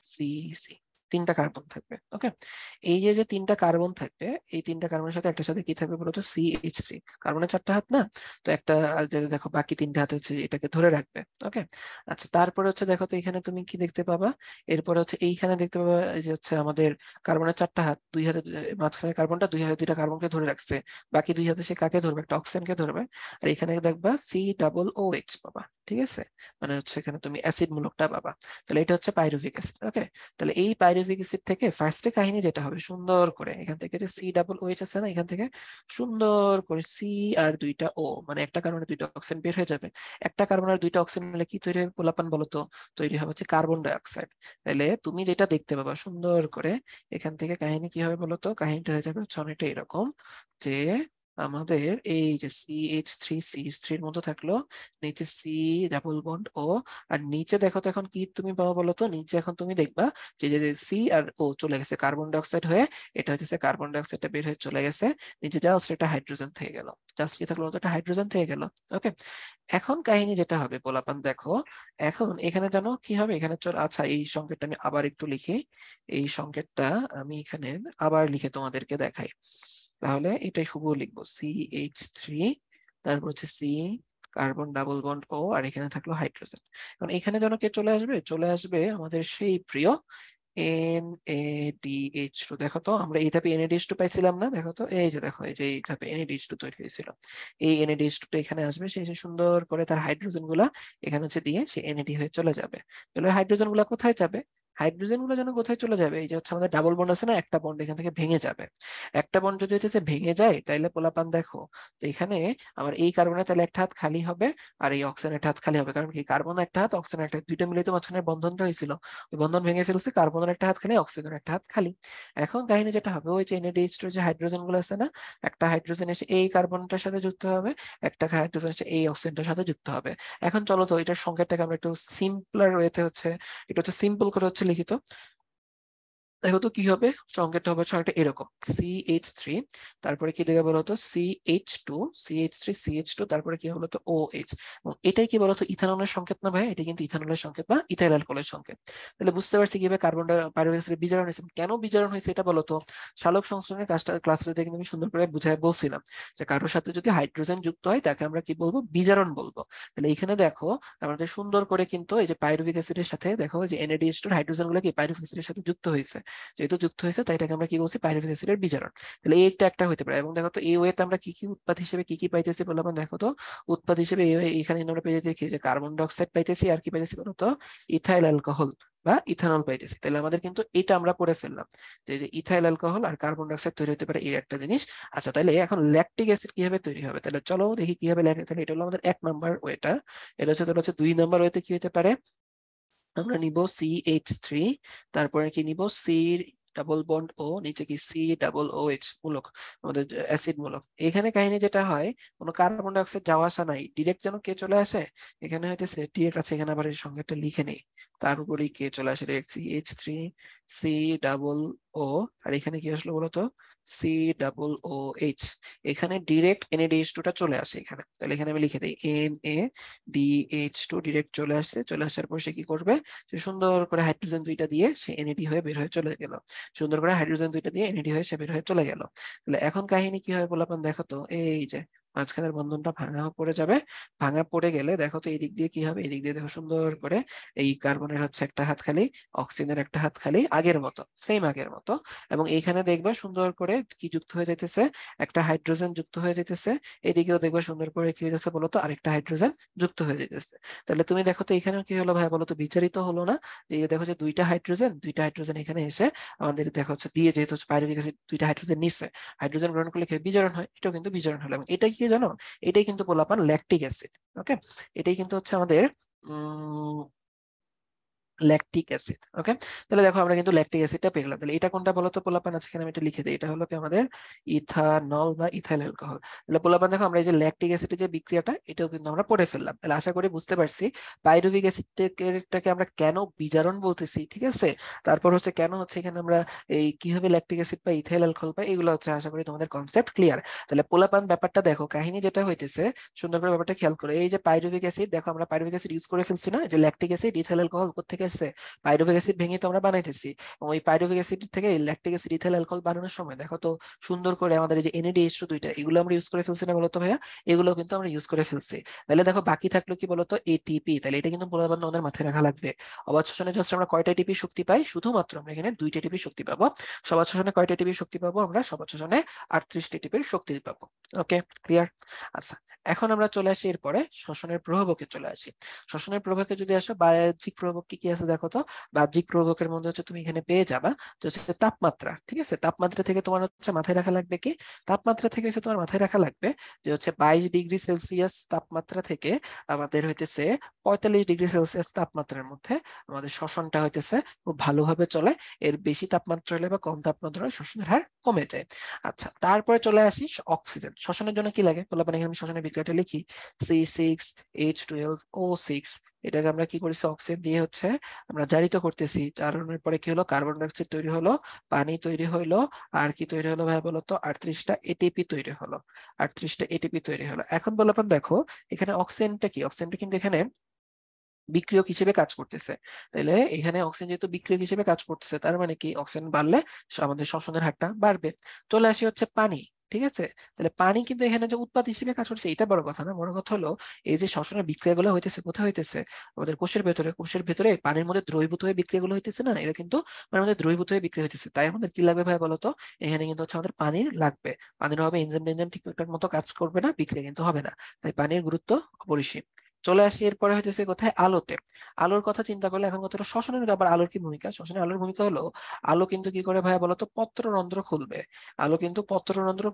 A: সি সি, তিনটা কার্বন থাকবে। ওকে, এই যে যে তিনটা কার্বন থাকবে, এই তিনটা কার্বনের সাথে একটার সাথে কি থাকবে বলতো, CH3। কার্বনের চারটা হাত না, তো একটা যে দেখো বাকি তিনটা হাত হচ্ছে এটাকে ধরে রাখবে। ওকে, আচ্ছা তারপরে হচ্ছে দেখো তো এখানে তুমি কি দেখতে পাবা, এরপরে হচ্ছে এইখানে দেখতে পাবা এই যে হচ্ছে আমাদের কার্বনের চারটা হাত, দুই হাতে মাঝখানে কার্বনটা দুই হাতে দুইটা কার্বনকে ধরে রাখছে, বাকি দুই হাতে সে কাকে ধরবে, একটা অক্সিজেনকে ধরবে। আর এখানে দেখবা C OH পাবা, ঠিক আছে, মানে হচ্ছে এখানে তুমি অ্যাসিড মূলকটা পাবা। তাহলে এটা হচ্ছে পাইরুভিক অ্যাসিড। ওকে, তাহলে এই পাইরুভিক অ্যাসিড থেকে ফার্স্টে কাহিনী যেটা হবে সুন্দর করে এখান থেকে যে COOH আছে না, এখান থেকে সুন্দর করে সি আর দুইটা ও, মানে একটা কার্বনের দুইটা অক্সিজেন বের হয়ে যাবে। একটা কার্বনের দুইটা অক্সিজেন মিলে কি তৈরি হবে পোলাপান বলতো, তৈরি হবে হচ্ছে কার্বন ডাই অক্সাইড। তাহলে তুমি যেটা দেখতে পাবা সুন্দর করে এখান থেকে কাহিনী কি হবে বলতো, কাহিনীটা হয়ে যাবে হচ্ছে অনেকটা এরকম যে আমাদের এই যে CH3 এর মতো থাকলো, নিচে C ডাবল বন্ড O, আর নিচে দেখো তো এখন কি তুমি পাবো বলো তো, নিচে এখন তুমি দেখবা যে যে সি আর ও চলে গেছে কার্বন ডাই অক্সাইড হয়ে, এটা হচ্ছে কার্বন ডাই অক্সাইডটা বের হয়ে চলে গেছে নিচে, জাস্ট এটা হাইড্রোজেন থেকে গেল, জাস্ট কি থাকলো বলতো, এটা হাইড্রোজেন থেকে গেল। ওকে, এখন কাহিনী যেটা হবে পোলাপান দেখো, এখন এখানে জানো কি হবে, এখানে চল, আচ্ছা এই সংকেতটা আমি আবার একটু লিখি, এই সংকেতটা আমি এখানে আবার লিখে তোমাদেরকে দেখাই। তাহলে এটাই শুভ লিখবো CH3, তারপর হচ্ছে C, carbon double bond O, আর এখানে থাকলো হাইড্রোজেন। এখন এখানে যেন কে চলে আসবে, চলে আসবে আমাদের সেই প্রিয় NADH2। দেখো তো আমরা এই ধাপে NADH2 পাইছিলাম না, দেখো তো এই যে দেখো এই যে এই ধাপে NADH2 তৈরি হয়েছিল, এই NADH2 টা এখানে আসবে, সে এসে সুন্দর করে তার হাইড্রোজেন গুলা এখানে হচ্ছে দিয়ে সে NAD হয়ে চলে যাবে। তাহলে হাইড্রোজেন গুলা কোথায় যাবে, হাইড্রোজেন গুলো যেন কোথায় চলে যাবে, এই যে হচ্ছে আমাদের ডাবল বন্ড আছে না, একটা বন্ড এখান থেকে ভেঙে যাবে। একটা বন্ড যদি হচ্ছে ভেঙে যায় তাইলে পোলাপান দেখো, তো এখানে আমার এই কার্বনের তাহলে একটা হাত খালি হবে, আর এই অক্সিজেনের একটা হাত খালি হবে, কারণ কি কার্বন একটা হাত অক্সিজেন একটা হাত, দুইটা মিলে তো মাঝখানে বন্ধনটা হয়েছিল, ওই বন্ধন ভেঙে ফেলছে, কার্বনের একটা হাত খালি অক্সিজেনের একটা হাত খালি। এখন কাহিনী যেটা হবে, ওই যে NADH2 যে হাইড্রোজেন গুলো আছে না, একটা হাইড্রোজেন এসে এই কার্বনটার সাথে যুক্ত হবে, একটা হাইড্রোজেন এসে এই অক্সিজেনটার সাথে যুক্ত হবে। এখন চলো তো এটার সংকেতটাকে আমরা একটু সিম্পলার ওয়েতে হচ্ছে, এটা হচ্ছে সিম্পল করে হচ্ছে লিখিত। দেখো তো কি হবে, সংকেতটা হবে সংকেতটা এরকম CH3, তারপরে কি দেবে বলতো CH2, CH3 CH2, তারপরে কি হলো তো OH। এবং এটাই কি বলতো ইথানলের সংকেত না ভাই, এটা কিন্তু ইথানলের সংকেত বা ইথাইল অ্যালকোহলের সংকেত। তাহলে বুঝতে পারছি কিভাবে কার্বন পাইরুভিক অ্যাসিডের বিজারণ হয়েছে। কেন বিজারণ হয়েছে এটা বলতো, সালোক সংশ্লেষণের কাজটা ক্লাসে কিন্তু আমি সুন্দর করে বুঝায় বলছিলাম যে কারোর সাথে যদি হাইড্রোজেন যুক্ত হয় তাকে আমরা কি বলবো, বিজারণ বলবো। তাহলে এখানে দেখো আমাদের সুন্দর করে কিন্তু এই যে পাইরুভিক অ্যাসিডের সাথে দেখো যে NADH2 হাইড্রোজেন গুলো কি পাইরুভিক অ্যাসিডের সাথে যুক্ত হয়েছে, যেহেতু যুক্ত হয়েছে তাই এটাকে আমরা কি বলছি, পাইরুভিক অ্যাসিডের বিজারণ। তাহলে এইটা একটা হতে পারে। এবং দেখো তো এই ওয়েতে আমরা কি কি উৎপাদ হিসেবে কি কি পাইতেছি বললাম, দেখো তো উৎপাদ হিসেবে এখানে আমরা পেয়ে দেখি যে কার্বন ডাই অক্সাইড পাইতেছি, আর কি পাইতেছি বলতো, ইথাইল অ্যালকোহল বা ইথানল পাইতেছি। তাহলে আমাদের কিন্তু এটা আমরা পড়ে ফেললাম যে যে ইথাইল অ্যালকোহল আর কার্বন ডাই অক্সাইড তৈরি হতে পারে, এই একটা জিনিস। আচ্ছা তাহলে এখন ল্যাকটিক অ্যাসিড কিভাবে তৈরি হবে, তাহলে চলো দেখি কিভাবে ল্যাকটিক, তাহলে এটা হলো আমাদের 1 নম্বর ওয়েটা। এটা হচ্ছে তোর হচ্ছে 2 নম্বর ওয়েতে কি হতে পারে, আমরা নিব CH3, তারপরে কি নিব C ডাবল বন্ড O, নিচে কি C OOH মূলক, আমাদের অ্যাসিড মূলক। এখানে কাহিনী যেটা হয়, কোনো কার্বন ডাই অক্সাইড যাওয়া আসা নাই, ডিরেক্ট যেন কে চলে আসে, এখানে হইতেছে ডিরেক্ট আছে, এখানে আবার এই সংখ্যাটা লিখে নেই, তার উপরেই কে চলে আসে, ডিরেক্ট CH3 C ও, আর এখানে কি আসলো বলতো, COOH। এখানে ডিরেক্ট NaDH2 টা চলে আসে এখানে, তাহলে এখানে আমি লিখে দিই NaDH2 ডিরেক্ট চলে আসছে। চলে আসার পর সে কি করবে, সে সুন্দর করে হাইড্রোজেন দুইটা দিয়ে সে NAD হয়ে বের হয়ে চলে গেল। সুন্দর করে হাইড্রোজেন দুইটা দিয়ে NAD হয়ে সে বের হয়ে চলে গেল। তাহলে এখন কাহিনী কি হয় বলাপন, দেখো তো, এই যে মাঝখানের বন্ধনটা ভাঙা পড়ে যাবে। ভাঙা পড়ে গেলে দেখো তো এই দিক দিয়ে কি হবে, এই দিক দিয়ে দেখো সুন্দর করে এই কার্বনের হচ্ছে একটা হাত খালি, অক্সিজেনের একটা হাত খালি, আগের মতো, সেম আগের মতো। এবং এইখানে দেখবা সুন্দর করে কি যুক্ত হয়ে যাইতেছে, একটা হাইড্রোজেন যুক্ত হয়ে যাইতেছে। এদিকেও দেখবা সুন্দর করে কি হয়ে যাচ্ছে বলতো, আরেকটা হাইড্রোজেন যুক্ত হয়ে যাইতেছে। তাহলে তুমি দেখো তো এখানেও কি হলো ভাই বলতো, বিচারিত হলো না? এই যে দেখো যে দুইটা হাইড্রোজেন এখানে এসে আমাদের দেখো হচ্ছে দিয়ে, যেহেতু পাইরুভিক অ্যাসিড দুইটা হাইড্রোজেন নিচ্ছে, হাইড্রোজেন গ্রহণ করলে কি হয়? বিজারণ হয়। এটাও কিন্তু বিজারণ হলো, এবং এটাই কি জানো, এটাই কিন্তু বলাপান ল্যাকটিক অ্যাসিড। ওকে, এটাই কিন্তু হচ্ছে আমাদের ল্যাকটিক অ্যাসিড। ওকে, তাহলে দেখো আমরা কিন্তু ল্যাকটিক অ্যাসিডটা পেয়ে গেলাম। তাহলে এটা কোনটা বলতো পোলাপান, আছে এখানে আমি এটা লিখে দিই, এটা হলো কি আমাদের ইথানল বা ইথাইল অ্যালকোহল। তাহলে পোলাপান দেখো আমরা এই যে ল্যাকটিক অ্যাসিডের যে বিক্রিয়াটা, এটাও কিন্তু আমরা পড়ে ফেললাম। তাহলে আশা করি বুঝতে পারছি পাইরুভিক অ্যাসিডটাকে আমরা কেন বিজারণ বলতেছি, ঠিক আছে। তারপর হচ্ছে কেন হচ্ছে এখানে আমরা এই কিভাবে ল্যাকটিক অ্যাসিড বা ইথাইল অ্যালকোহল পাই, এগুলো হচ্ছে আশা করি তোমাদের কনসেপ্ট ক্লিয়ার। তাহলে পোলাপান ব্যাপারটা দেখো, কাহিনী যেটা হইতেছে, সুন্দর করে ব্যাপারটা খেয়াল করে, এই যে পাইরুভিক অ্যাসিড, দেখো আমরা পাইরুভিক অ্যাসিড ইউজ করে ফেলছি না, যে ল্যাকটিক অ্যাসিড ইথাইল অ্যালকোহল থেকে আসছে, পাইরুভিক অ্যাসিড ভেঙে তো আমরা বানাইতেছি। এবং ওই পাইরুভিক অ্যাসিড থেকে ল্যাকটিক অ্যাসিড ইথাইল অ্যালকোহল বানানোর সময় দেখো তো সুন্দর করে আমাদের এই যে NaDH2 দুইটা, এগুলো আমরা ইউজ করে ফেলছি না বলতো ভাইয়া, এগুলো কিন্তু আমরা ইউজ করে ফেলছি। তাহলে দেখো বাকি থাকলো কি বলতো, ATP। তাহলে এটা কিন্তু পুনর্বার আমাদের মাথায় রাখা লাগবে। অবাধ শোষণে জাস্ট আমরা কয়টা টিপি শক্তি পাই, শুধুমাত্র আমরা এখানে 2টা টিপি শক্তি পাবো। সবাদ শোষণে কয়টা টিপি শক্তি পাবো আমরা, সবাদ শোষণে 38টি টিপির শক্তি পাবো। ওকে, ক্লিয়ার। আচ্ছা, এখন আমরা চলে আসি এরপরে শ্বসনের প্রভাবকে চলে আসি। শ্বসনের প্রভাবকে যদি আসো, বাহ্যিক প্রভাব কি কি আছে দেখো তো। বাহ্যিক প্রভাবের মধ্যে হচ্ছে তুমি এখানে পেয়ে যাবা যে হচ্ছে তাপমাত্রা, ঠিক আছে। তাপমাত্রা থেকে তোমার হচ্ছে মাথায় রাখা লাগবে কি, তাপমাত্রা থেকে হচ্ছে তোমার মাথায় রাখা লাগবে যে হচ্ছে 22 ডিগ্রি সেলসিয়াস তাপমাত্রা থেকে আমাদের হইতেছে 45 ডিগ্রি সেলসিয়াস তাপমাত্রার মধ্যে আমাদের শ্বসনটা হইতেছে খুব ভালোভাবে চলে। এর বেশি তাপমাত্রা হলে বা কম তাপমাত্রা হলে শ্বসনের হার কমে যায়। আচ্ছা, তারপরে চলে আসি অক্সিজেন। শ্বসনের জন্য কি লাগে বললাম, এখানে আমি শ্বসনের বিক্রিয়াটা লিখি, C6H12O6। এটাকে আমরা কি করেছি, অক্সিজেন দিয়ে হচ্ছে আমরা জারিত করতেছি। জারণের পরে কি হলো, কার্বন ডাই অক্সাইড তৈরি হলো, পানি তৈরি হলো, আর কি তৈরি হলো ভাই বলতো, 38টা এটিপি তৈরি হলো। 38টা এটিপি তৈরি হলো। এখন বললাম দেখো, এখানে অক্সিজেনটা কি, অক্সিজেনটা কিন্তু এখানে বিক্রিয়ক হিসেবে কাজ করতেছে। তাহলে এখানে অক্সিজেন যেহেতু বিক্রিয়ক হিসেবে কাজ করতেছে, তার মানে কি অক্সিজেন বাড়লে আমাদের শ্বসনের হারটা বাড়বে। চলে আসি হচ্ছে পানি, ঠিক আছে। তাহলে পানি কিন্তু এখানে যে উৎপাদ হিসেবে কাজ করছে, এটা বড় কথা না। বড় কথা হলো এই যে শ্বসনের বিক্রিয়াগুলো হইতেছে, কোথায় হইতেছে, আমাদের কোষের ভেতরে। কোষের ভেতরে পানির মধ্যে দ্রবীভূত হয়ে বিক্রিয়াগুলো হইতেছে না, এটা কিন্তু পানির মধ্যে দ্রবীভূত হয়ে বিক্রিয়া হইতেছে। তাই আমাদের কি লাগবে ভাই বলতো, এখানে কিন্তু হচ্ছে আমাদের পানির লাগবে। পানির অভাবে এনজাইম টেনজাইম ঠিকঠাক মতো কাজ করবে না, বিক্রিয়া কিন্তু হবে না। তাই পানির গুরুত্ব অপরিসীম। চলে আসি এরপরে হইতেছে কোথায়, আলোতে। আলোর কথা চিন্তা করলে এখন কতটা শ্বসনের, আবার আলোর কি ভূমিকা, শ্বসনে আলোর ভূমিকা হলো, আলো কিন্তু কি করে ভাইয়া বলতো, পত্ররন্ধ্র খুলবে। আলো কিন্তু পত্ররন্ধ্র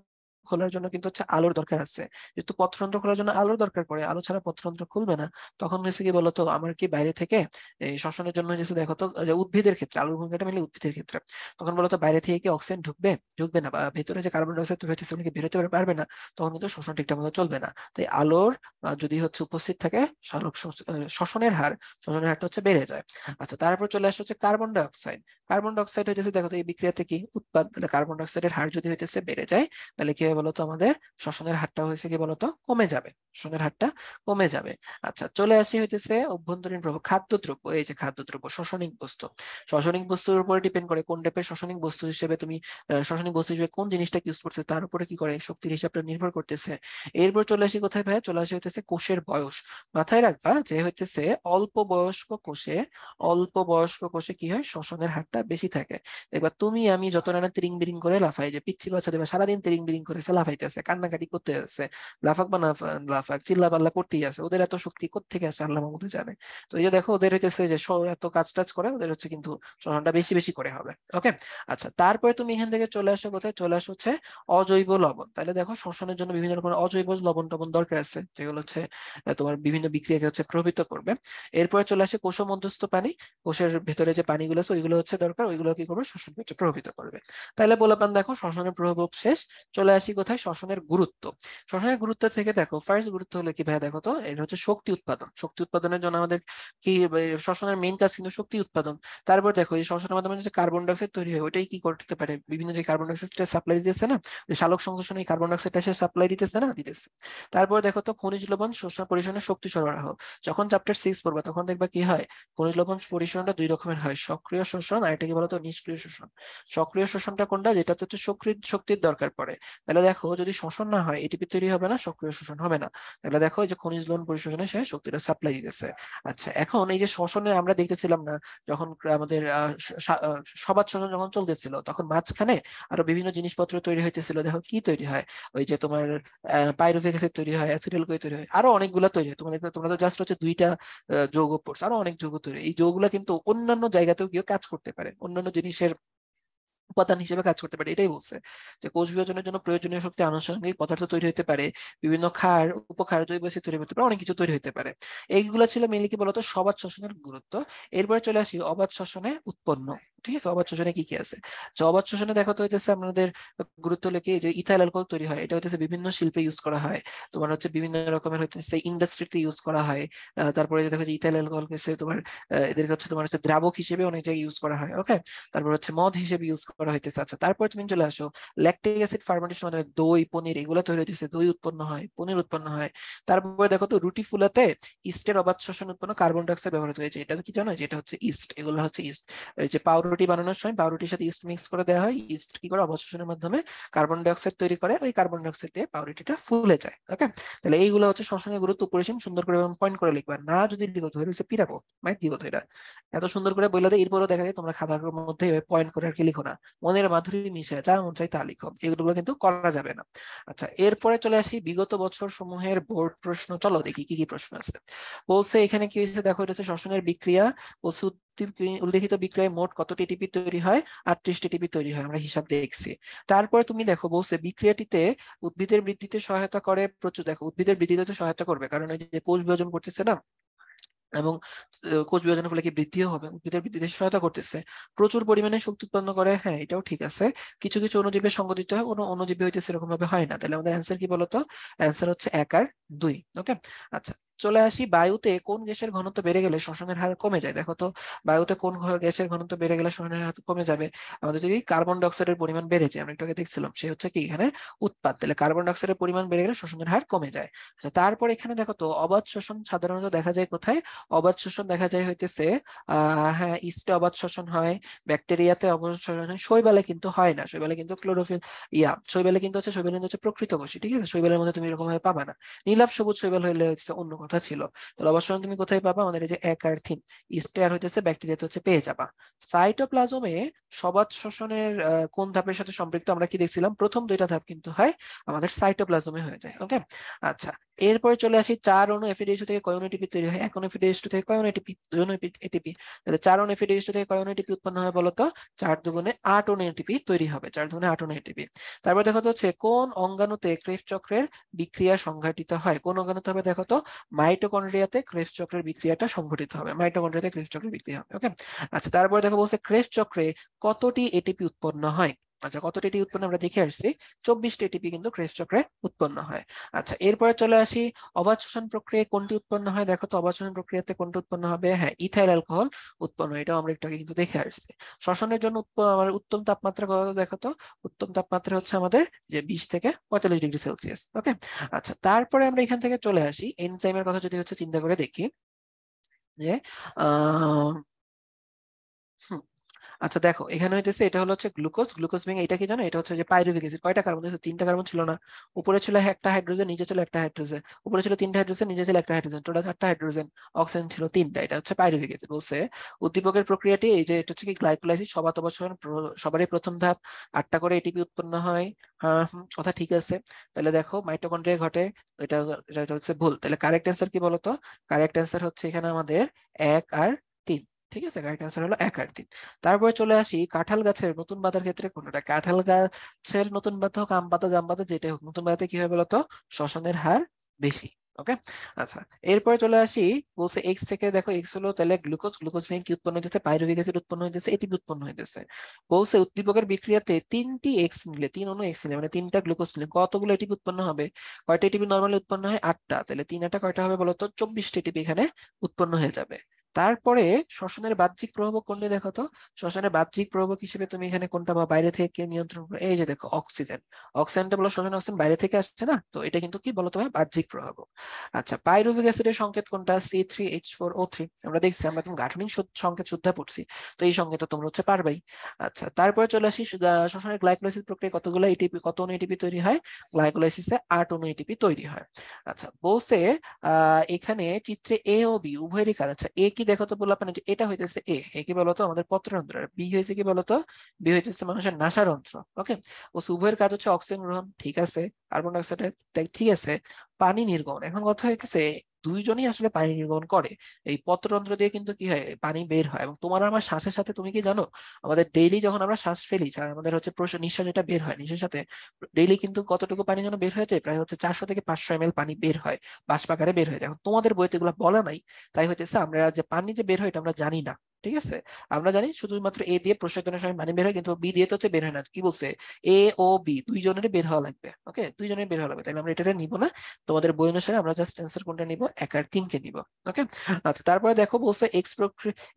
A: খোলার জন্য কিন্তু হচ্ছে আলোর দরকার আছে। যেহেতু পত্ররন্ধ্র খোলার জন্য আলোর দরকার পড়ে, আলো ছাড়া পত্ররন্ধ্র খুলবে না। তখন হয়েছে কি বলতো, আমার কি বাইরে থেকে এই শ্বসনের জন্য হয়েছে দেখো তো, যে উদ্ভিদের ক্ষেত্রে আলোর ভূমিকাটা মিলে উদ্ভিদের ক্ষেত্রে, তখন বলতো বাইরে থেকে কি অক্সিজেন ঢুকবে, ঢুকবে না। বা ভেতরে যে কার্বন ডাই অক্সাইড তৈরি হচ্ছে ওগুলো কি বেরোতে পারবে না। তখন কিন্তু শোষণ ঠিকঠাক মতো চলবে না। তাই আলোর যদি হচ্ছে উপস্থিত থাকে, শ্বসনের হার, শ্বসনের হারটা হচ্ছে বেড়ে যায়। আচ্ছা, তারপর চলে আসছে হচ্ছে carbon die oxide. Carbon die oxide হইতেছে দেখো তো এই বিক্রিয়াতে কি উৎপাদ, তাহলে কার্বন ডাই অক্সাইডের হার যদি হইতেছে বেড়ে যায়, তাহলে কি হবে বলতো, আমাদের শ্বসনের হারটা হয়েছে কি বলতো, কমে যাবে। শ্বসনের হারটা কমে যাবে। আচ্ছা, চলে আসি হইতেছে অভ্যন্তরীণ প্রভাব, খাদ্যদ্রব্য। এই যে খাদ্যদ্রব্য, শ্বসনিক বস্তু। শ্বসনিক বস্তুর উপরে ডিপেন্ড করে কোন টাইপের শ্বসনিক বস্তু হিসেবে তুমি, শ্বসনিক বস্তু হিসেবে কোন জিনিসটা ইউজ করছে, তার উপরে কি করে শক্তির হিসাবটা নির্ভর করতেছে। এরপর চলে আসি কোথায় ভাই, চলে আসি হইতেছে কোষের বয়স। মাথায় রাখবা যে হইতেছে অল্প বয়স্ক কোষে কি হয়, শ্বসনের হারটা বেশি থাকে। দেখবা তুমি আমি যত রানা তিরিং বিরিং করে লাফাই, যে পিচ্ছি বাচ্চা দেবা সারাদিন তিরিং বিরিং করে লাফাইতেছে, কান্নাকাটি করতে আছে, লাফাক বা না লাফাক, চিল্লা পাল্লা করতেই আছে, ওদের এত শক্তি কোত্থেকে আসে আল্লাহ মাহমুদ জানে। তো এই যে দেখো ওদের হইতেছে যে এত কাজ টাজ করে, ওদের হচ্ছে কিন্তু শ্বসনটা বেশি বেশি করে হবে। ওকে, আচ্ছা, তারপরে তুমি এখান থেকে চলে আসো কোথায়, চলে আসো হচ্ছে অজৈব লবণ। তাহলে দেখো শ্বসনের জন্য বিভিন্ন রকমের অজৈব লবণ টবণ দরকার আছে, যেগুলো হচ্ছে তোমার বিভিন্ন বিক্রিয়াকে হচ্ছে প্রভাবিত করবে। এরপরে চলে আসে কোষ মধ্যস্থ পানি। কোষের ভেতরে যে পানিগুলো আছে ওইগুলো হচ্ছে দরকার, ওইগুলো কি করবে, শ্বসনকে হচ্ছে প্রভাবিত করবে। তাহলে বললাম দেখো শ্বসনের প্রভাব শেষ। চলে আসি আসি কোথায়, শ্বসনের গুরুত্ব। শ্বসনের গুরুত্ব থেকে দেখো, ফার্স্ট গুরুত্ব হলো কি ভাইয়া, দেখো তো এটা হচ্ছে শক্তি উৎপাদন। শক্তি উৎপাদনের জন্য আমাদের কি, শ্বসনের মেইন কাজ কিন্তু শক্তি উৎপাদন। তারপর দেখো এই শ্বসনের মাধ্যমে যে কার্বন ডাইঅক্সাইড তৈরি হয়, ওইটাই কি করতে পারে, বিভিন্ন যে কার্বন ডাইঅক্সাইডটা সাপ্লাই দিতেছে না, যে সালোক সংশ্লেষণে এই কার্বন ডাইঅক্সাইডটা সে সাপ্লাই দিতেছে না, দিতেছে। তারপর দেখো তো খনিজ লবণ শোষণ পরিশোধনে শক্তি সরবরাহ। যখন চ্যাপ্টার 6 পড়বা তখন দেখবা কি হয়, খনিজ লবণ পরিশোধনটা দুই রকমের হয়, সক্রিয় শোষণ আর এটাকে বলতো নিষ্ক্রিয় শোষণ। সক্রিয় শোষণটা কোনটা, যেটা হচ্ছে শক্তির দরকার পড়ে। তাহলে দেখো যদি শোষণ না হয় এটিপি তৈরি হবে না, সক্রিয় শোষণ হবে না। তাহলে দেখো এই যে খনিজ লবণ পরিশোধনে সে শক্তিটা সাপ্লাই দিতেছে। আচ্ছা, এখন এই যে শোষণে আমরা দেখতেছিলাম না, যখন আমাদের সবাত শোষণ যখন চলতেছিল তখন মাঝখানে আরো বিভিন্ন জিনিসপত্র তৈরি হইতেছিল। দেখো কি তৈরি হয়, ওই যে তোমার পাইরুভেরিক অ্যাসিড তৈরি হয়, অ্যাসিটাইল কোই তৈরি হয়, আরো অনেকগুলো তৈরি হয়। তোমরা তো জাস্ট হচ্ছে দুইটা যৌগ পড়ছো, আরো অনেক যৌগ তৈরি হয়। এই যৌগগুলো কিন্তু অন্যান্য জায়গাতেও গিয়ে কাজ করতে পারে, অন্যান্য জিনিসের উপাদান হিসেবে কাজ করতে পারে। এটাই বলছে যে কোষ বিভাজনের জন্য প্রয়োজনীয় শক্তি আনুষঙ্গিক পদার্থ তৈরি হতে পারে, বিভিন্ন ক্ষার উপক্ষার জৈব অ্যাসিড তৈরি হতে পারে, অনেক কিছু তৈরি হতে পারে। এইগুলো ছিল মেইনলি কি বলতো সবাত শ্বসনের গুরুত্ব। এরপরে চলে আসি অবাত শ্বসনে উৎপন্ন। ঠিক আছে, অবাত শোষণে কি কি আছে। যে অবাত শোষণে দেখো তো হইতেছে আমাদের গুরুত্ব হলো কি, যে ইথাইল অ্যালকোহল তৈরি হয়, এটা হইতেছে বিভিন্ন শিল্পে ইউজ করা হয়। তোমার হচ্ছে বিভিন্ন রকমের হইতেছে ইন্ডাস্ট্রিতে ইউজ করা হয়। তারপরে দেখো যে ইথাইল অ্যালকোহল হচ্ছে তোমার এদেরকে হচ্ছে তোমার হচ্ছে দ্রাবক হিসেবে অনেক জায়গায় ইউজ করা হয়। ওকে, তারপর হচ্ছে মদ হিসেবে ইউজ করা হইতেছে। আচ্ছা, তারপর তুমি চলে আসো ল্যাকটিক অ্যাসিড ফার্মেন্টেশন মাধ্যমে দই পনির এগুলো তৈরি হইতেছে, দই উৎপন্ন হয়, পনির উৎপন্ন হয়। তারপরে দেখো তো রুটি ফুলাতে ইস্টের অবাত শোষণ উৎপন্ন কার্বন ডাইঅক্সাইড ব্যবহৃত হয়েছে। এটা কি জানো, যে এটা হচ্ছে ইস্ট, এগুলো হচ্ছে ইস্ট। এই যে পাউরুটি বানানোর সময় পাউরুটির সাথে ইস্ট মিক্স করে দেওয়া হয়, ইস্ট কি করে অবাত শোষণের মাধ্যমে কার্বন ডাইঅক্সাইড তৈরি করে, ওই কার্বন ডাইঅক্সাইড দিয়ে পাউরুটিটা ফুলে যায়। ওকে, তাহলে এইগুলো হচ্ছে শ্বসনের গুরুত্ব, পরিসীম সুন্দর করে পয়েন্ট করে লিখবা, না যদি লিখো ধরে হচ্ছে পিরাবো মাই দিব তো। এটা এত সুন্দর করে বলে দেয়, এরপরও দেখা যায় তোমরা খাতার মধ্যে পয়েন্ট করে আর কি লিখো না, মনের মাধুরী মিশে যা মন চাই তা লিখো, এগুলো কিন্তু করা যাবে না। আচ্ছা, এরপরে চলে আসি বিগত বছর সমূহের বোর্ড প্রশ্ন। চলো দেখি কি কি প্রশ্ন আছে। বলছে এখানে কি হয়েছে, দেখো এটা হচ্ছে শ্বসনের বিক্রিয়া। বলছে উল্লেখিত বিক্রিয়ায় মোট কতটি এটিপি তৈরি হয়, 38টি এটিপি তৈরি হয়, আমরা হিসাব দেখছি। তারপরে তুমি দেখো বলছে বিক্রিয়াটিতে উদ্ভিদের বৃদ্ধিতে সহায়তা করে প্রচুর। দেখো উদ্ভিদের বৃদ্ধিতে তো সহায়তা করবে, কারণ এই যে কোষ বিভাজন করতেছে না, এবং কোষ বিভাজনের ফলে কি বৃদ্ধিও হবে, উদ্ভিদের বৃদ্ধিতে সহায়তা করতেছে। প্রচুর পরিমাণে শক্তি উৎপন্ন করে, হ্যাঁ এটাও ঠিক আছে। কিছু কিছু অণুজীবের সঙ্গ দিতে হয়, কোনো অণুজীবী হইতে সেরকম ভাবে হয় না। তাহলে আমাদের অ্যান্সার কি বলতো, অ্যান্সার হচ্ছে 1 আর 2। ওকে, আচ্ছা চলে আসি বায়ুতে কোন গ্যাসের ঘনত্ব বেড়ে গেলে শ্বসনের হার কমে যায়। দেখো তো বায়ুতে কোন গ্যাসের ঘনত্ব বেড়ে গেলে শ্বসনের হার কমে যাবে। আমাদের যদি কার্বন ডাইঅক্সাইডের পরিমাণ বেড়ে যায়, আমরা একটু আগে দেখছিলাম, সে হচ্ছে কি এখানে উৎপাদ। তাহলে কার্বন ডাইঅক্সাইডের পরিমাণ বেড়ে গেলে শ্বসনের হার কমে যায়। আচ্ছা, তারপর এখানে দেখো তো অবাত শোষণ সাধারণত দেখা যায় কোথায়, অবাত শোষণ দেখা যায় হইতেছে হ্যাঁ ইস্টে অবাত শোষণ হয়, ব্যাকটেরিয়াতে অবাত শোষণ হয়, শৈবালে কিন্তু হয় না। শৈবালে কিন্তু ক্লোরোফিল শৈবালে কিন্তু হচ্ছে, শৈবাল কিন্তু হচ্ছে প্রকৃত কোষী। ঠিক আছে, শৈবালের মধ্যে তুমি এরকম ভাবে পাবা না। নীলাভ সবুজ শৈবাল হইলে হচ্ছে অন্য কথা ছিল। তাহলে অবাত শোষণ তুমি কোথায় পাবা, আমাদের এই যে 1 আর 3, ইস্টে আর হইতেছে ব্যাকটেরিয়াতে হচ্ছে পেয়ে যাবা। সাইটোপ্লাজমে সবাত শোষণের কোন ধাপের সাথে সম্পৃক্ত, আমরা কি দেখছিলাম, প্রথম দুইটা ধাপ কিন্তু হয় আমাদের সাইটোপ্লাজমে হয়ে যায়। ওকে, আচ্ছা এরপরে চলে আসি 4 অণু এফিডিএইচ থেকে কয় অণু এটিপি তৈরি হয়, 1 অণু এফিডিএইচ থেকে কয় অণু এটিপি, 2 অণু এটিপি। তাহলে 4 অণু এফিডিএইচ থেকে কয় অণু এটিপি উৎপন্ন হয় বলতো, 4 দুগুণে 8 অণু এটিপি তৈরি হবে, 4 দুগুণে 8 অণু এটিপি। তারপর দেখো তো হচ্ছে কোন অঙ্গাণুতে ক্রেবস চক্রের বিক্রিয়া সংঘটিত হয়, কোন অঙ্গাণুতে হবে, দেখো তো মাইটোকন্ড্রিয়াতে ক্রেবস চক্রের বিক্রিয়াটা সংঘটিত হবে, মাইটোকন্ড্রিয়াতে ক্রেবস চক্রের বিক্রিয়া হবে। ওকে, আচ্ছা তারপরে দেখো বলছে ক্রেবস চক্রে কতটি এটিপি উৎপন্ন হয়। আচ্ছা, কতটি এটিপি উৎপন্ন আমরা দেখে আসছি, 24টি এটিপি কিন্তু ক্রেবস চক্রে উৎপন্ন হয়। আচ্ছা, এরপরে চলে আসি অবাত শোষণ প্রক্রিয়ায় কোনটি উৎপন্ন হয়। দেখো তো অবাত শোষণ প্রক্রিয়াতে কোনটি উৎপন্ন হবে, হ্যাঁ ইথাইল অ্যালকোহল উৎপন্ন হয়, এটাও আমরা একটু আগে কিন্তু দেখে আসছি। শ্বসনের জন্য আমার উত্তম তাপমাত্রা কত, দেখো তো উত্তম তাপমাত্রা হচ্ছে আমাদের যে 20 থেকে 45 ডিগ্রি সেলসিয়াস। ওকে, আচ্ছা তারপরে আমরা এখান থেকে চলে আসি এনজাইমের কথা যদি হচ্ছে চিন্তা করে দেখি, যে আহ আচ্ছা দেখো এখানে হইতেছে এটা হলো হচ্ছে গ্লুকোজ, গ্লুকোজ ভেঙে এটা কি জানো, এটা হচ্ছে যে পাইরুভিক অ্যাসিড। কয়টা কার্বন ছিল, 3টা কার্বন ছিল না, উপরে ছিল একটা হাইড্রোজেন, নিচে ছিল একটা হাইড্রোজেন, উপরে ছিল 3টা হাইড্রোজেন, নিচে ছিল একটা হাইড্রোজেন, টোটাল 4টা হাইড্রোজেন, অক্সিজেন ছিল 3টা। এটা হচ্ছে পাইরুভিক অ্যাসিড। বলছে উদ্দীপকের প্রক্রিয়াটি এই যে এটা হচ্ছে কি গ্লাইকোলাইসিস, সবাত অবশোষণ সবারই প্রথম ধাপ, 8টা করে এটিপি উৎপন্ন হয়। হ্যাঁ কথা ঠিক আছে। তাহলে দেখো মাইটোকন্ড্রিয়া ঘটে, এটা এটা হচ্ছে ভুল। তাহলে কারেক্ট অ্যান্সার কি বলতো, কারেক্ট অ্যান্সার হচ্ছে এখানে আমাদের 1 আর 3। ঠিক আছে, কারেক্ট অ্যান্সার হলো 1 আর 3। তারপরে চলে আসি কাঁঠাল গাছের নতুন পাতার ক্ষেত্রে কোনটা, কাঁঠাল গাছের নতুন পাতা হোক, আম পাতা, জাম পাতা, যেটাই হোক, নতুন পাতাতে কি হয় বলতো, শ্বসনের হার বেশি। ওকে। আচ্ছা, এরপরে চলে আসি, বলছে এক্স থেকে, দেখো এক্স হলো তাহলে গ্লুকোজ, গ্লুকোজ ভেঙে কি উৎপন্ন হইতেছে, পাইরুভিক অ্যাসিড উৎপন্ন হইতেছে, এটিপি উৎপন্ন হইতেছে। বলছে উদ্দীপকের বিক্রিয়াতে 3টি এক্স নিলে, 3 অণু এক্স নিলে, মানে 3টা গ্লুকোজ নিলে কতগুলো এটিপি উৎপন্ন হবে? কয়টা এটিপি নরমালি উৎপন্ন হয়? 8টা। তাহলে 3 কয়টা হবে বলতো? 24টা এটিপি এখানে উৎপন্ন হয়ে যাবে। তারপরে শ্বসনের বাহ্যিক প্রভাবক কোনটি দেখো তো। শ্বসনের বাহ্যিক প্রভাবক হিসেবে তুমি এখানে কোনটা বা বাইরে থেকে নিয়ন্ত্রণ করে, এই যে দেখো অক্সিজেন। অক্সিজেনটা বলো শোষণ, অক্সিজেন বাইরে থেকে আসছে না, তো এটা কিন্তু কি বলতো ভাই? বাহ্যিক প্রভাবক। আচ্ছা, পাইরুভিক অ্যাসিডের সংকেত কোনটা? C3H4O3। আমরা দেখছি, আমরা তুমি গাঠনিক সংকেত শুদ্ধা পড়ছি, তো এই সংকেত তোমরা হচ্ছে পারবাই। আচ্ছা, তারপরে চলে আসি শ্বসনের গ্লাইকোলাইসিস প্রক্রিয়া কতগুলো এটিপি, কত অণু এটিপি তৈরি হয়? গ্লাইকোলাইসিসে 8 অণু এটিপি তৈরি হয়। আচ্ছা, বলছে এখানে চিত্রে এ ও বি উভয়েরই কাজ। আচ্ছা, এ কি দেখো তো বললাম, মানে এটা হইতেছে এ কি বলতো? আমাদের পত্ররন্ধ্র। আর বি হয়েছে কি বলতো? বি হইতেছে মানুষের নাসারন্ধ্র। ওকে। ও উভয়ের কাজ হচ্ছে অক্সিজেন গ্রহণ, ঠিক আছে, কার্বন ডাইঅক্সাইড, ঠিক আছে, পানি নির্গমন। এখন কথা হইতেছে দুইজনই আসলে পানি নির্গমন করে। এই পত্ররন্ধ্র দিয়ে কিন্তু কি হয়, পানি বের হয়। এবং তোমার আমার শ্বাসের সাথে, তুমি কি জানো, আমাদের ডেইলি যখন আমরা শ্বাস ফেলি, আমাদের হচ্ছে নিঃশ্বাস যেটা বের হয়, নিঃশ্বাসের সাথে ডেইলি কিন্তু কতটুকু পানি যেন বের হয়ে যায়, প্রায় হচ্ছে 400 থেকে 500 ml পানি বের হয়, বাষ্প আকারে বের হয়ে যায়। এখন তোমাদের বইতে এগুলো বলা নাই, তাই হইতেছে আমরা যে পানি যে বের হয় এটা আমরা জানি না। ঠিক আছে, আমরা জানি শুধুমাত্র এ দিয়ে প্রসারণের সময় পানি বের হয়, কিন্তু বি দিয়ে তো হচ্ছে বের হয় না। কি বলছে? এ ও বি দুইজনের বের হওয়া লাগবে। ওকে, দুইজনের বের হওয়া লাগবে, তাহলে আমরা এটা নিব না। তোমাদের বই অনুসারে আমরা জাস্ট অ্যান্সার কোনটা নিব? 1 আর 3 কে নিব। ওকে। আচ্ছা, তারপরে দেখো বলছে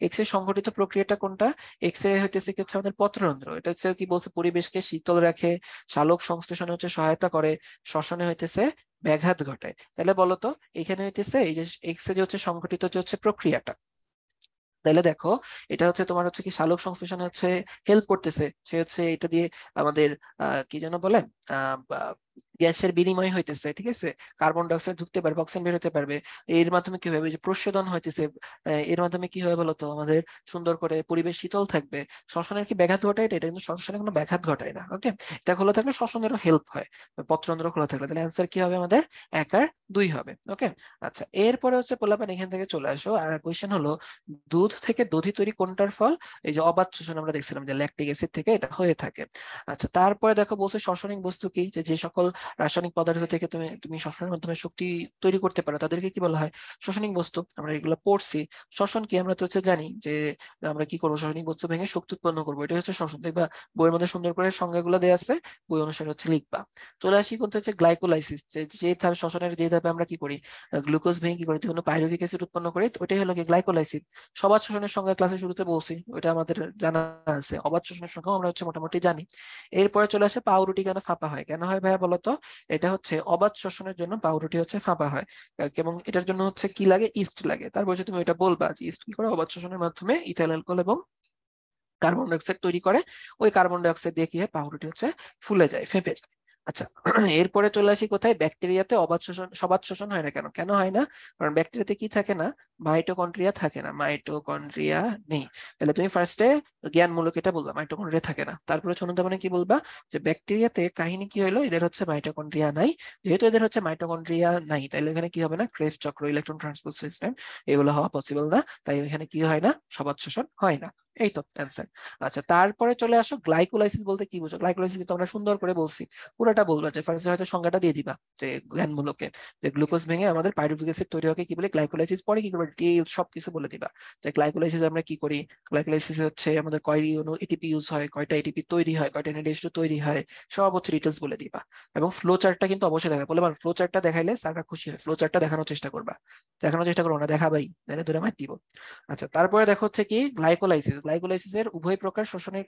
A: এক্স এর সংঘটিত প্রক্রিয়াটা কোনটা? এক্স এ হইতেছে কি হচ্ছে আমাদের পত্ররন্ধ্র। এটা হচ্ছে কি বলছে? পরিবেশকে শীতল রাখে, সালোক সংশ্লেষণে হচ্ছে সহায়তা করে, শ্বসনে হইতেছে ব্যাঘাত ঘটায়। তাহলে বলতো এখানে হইতেছে এই যে এক্স এ যে হচ্ছে সংঘটিত যে হচ্ছে প্রক্রিয়াটা, তাহলে দেখো এটা হচ্ছে তোমার হচ্ছে কি সালোক সংশ্লেষণে হচ্ছে হেল্প করতেছে। সে হচ্ছে এটা দিয়ে আমাদের কি যেন বলে, গ্যাসের বিনিময় হইতেছে, ঠিক আছে, কার্বন ডাইঅক্সাইড ঢুকতে পারবে, অক্সিজেন বের হতে পারবে। এর মাধ্যমে কি হবে? যে প্রস্বেদন হইতেছে, এর মাধ্যমে কি হবে বলতো? আমাদের সুন্দর করে পরিবেশ শীতল থাকবে। শ্বসনের কি ব্যাঘাত ঘটায়? এটা কিন্তু শ্বসনে কোনো ব্যাঘাত ঘটায় না। ওকে, এটা খোলা থাকলে শ্বসনেরও হেল্প হয়, পত্ররন্ধ্র খোলা থাকলে। তাহলে অ্যান্সার কি হবে আমাদের? 1 আর 2 হবে। ওকে। আচ্ছা, এরপরে হচ্ছে পোলাপান এখান থেকে চলে আসো। আর কোয়েশ্চেন হলো, দুধ থেকে দধি তৈরি কোনটার ফল? এই যে অবাত শোষণ আমরা দেখছিলাম যে ল্যাকটিক অ্যাসিড থেকে এটা হয়ে থাকে। আচ্ছা, তারপরে দেখো বলছে শ্বসনিক বস্তু কি, যে যে সকল রাসায়নিক পদার্থ থেকে তুমি তুমি শ্বসনের মাধ্যমে শক্তি তৈরি করতে পারো তাদেরকে কি বলা হয়? শ্বসনিক বস্তু। আমরা এগুলো পড়ছি। শ্বসন কি আমরা তো হচ্ছে জানি যে আমরা কি করবো, ধাত্বিক বস্তু ভেঙে শক্তি উৎপন্ন করবো, এটা হচ্ছে শ্বসন। দেখবা বইয়ের মধ্যে সুন্দর করে সংজ্ঞাগুলো দেওয়া আছে, বই অনুসারে হচ্ছে লিখবা। চলে আসি করতে হচ্ছে গ্লাইকোলাইসিস, যে যে ধাপ শ্বসনের যে ধাপে আমরা কি করি, গ্লুকোজ ভেঙে কি করি, বিভিন্ন পাইরুভিক অ্যাসিড উৎপন্ন করি, তো ওইটাই হলো কি গ্লাইকোলাইসিস। সবাত শোষণের সংজ্ঞা ক্লাসে শুরুতে বলছি, ওইটা আমাদের জানা আছে। অবাত শোষণের সংখ্যা আমরা হচ্ছে মোটামুটি জানি। এরপরে চলে আসে পাউরুটি কেন ফাঁপা হয়? কেন হয় ভাইয়া বলতো? এটা হচ্ছে অবাত শোষণের জন্য পাউরুটি হচ্ছে ফাঁপা হয়। এবং এটার জন্য হচ্ছে কি লাগে? ইস্ট লাগে। তারপর হচ্ছে তুমি ওইটা বলবা যে ইস্ট কি করে অবাত শোষণের মাধ্যমে ইথাইল অ্যালকোহল এবং কার্বন ডাইঅক্সাইড তৈরি করে। ওই কার্বন ডাইঅক্সাইড দিয়ে কি হয়? পাউরুটি হচ্ছে ফুলে যায়, ফেঁপে যায়। আচ্ছা, এরপরে চলে আসি কোথায়? ব্যাকটেরিয়াতে অবাত শোষণ, সবাত শোষণ হয় না কেন? কেন হয় না? কারণ ব্যাকটেরিয়াতে কি থাকে না? মাইটোকন্ড্রিয়া থাকে না, মাইটোকন্ড্রিয়া নেই। তাহলে তুমি ফার্স্টে জ্ঞানমূলক এটা বলবা, মাইটোকন্ড্রিয়া থাকে না। তারপরে শোনো মানে কি বলবা? যে ব্যাকটেরিয়াতে কাহিনী কি হলো, এদের হচ্ছে মাইটোকন্ড্রিয়া নাই। যেহেতু এদের হচ্ছে মাইটোকন্ড্রিয়া নাই, তাহলে এখানে কি হবে না? ক্রেবস চক্র, ইলেকট্রন ট্রান্সপোর্ট সিস্টেম, এগুলো হওয়া পসিবল না। তাই এখানে কি হয় না? সবাত শোষণ হয় না। এই তো অ্যান্সার। আচ্ছা, তারপরে চলে আসো গ্লাইকোলাইসিস বলতে কি বুঝো? গ্লাইকোলাইসিস কিন্তু আমরা সুন্দর করে বলছি, পুরোটা বলবা। যে ফার্স্টে হয়তো সংজ্ঞাটা দিয়ে দিবা, যে জ্ঞানমূলকে, যে গ্লুকোজ ভেঙে আমাদের পাইরুভিক অ্যাসিড তৈরি হয় কি বলে? গ্লাইকোলাইসিস। পরে কি করবে? ডিটেইলস সবকিছু বলে দিবা, যে গ্লাইকোলাইসিস আমরা কি করি, গ্লাইকোলাইসিস হচ্ছে আমাদের কয় অণু এটিপি ইউজ হয়, কয়টা এটিপি তৈরি হয়, কয়টা NADH2 তৈরি হয়, সব হচ্ছে ডিটেইলস বলে দিবা। এবং ফ্লো চার্টটা কিন্তু অবশ্যই দেখা বলে, মানে ফ্লো চার্টটা দেখাইলে স্যাররা খুশি হয়। ফ্লো চার্টটা দেখানোর চেষ্টা করবা, দেখানোর চেষ্টা করবো না, দেখাবাই, তাহলে ধরে মার দিব। আচ্ছা, তারপরে দেখো হচ্ছে কি গ্লাইকোলাইসিস। গ্লাইকোলাইসিসের উভয় প্রকার শ্বসনের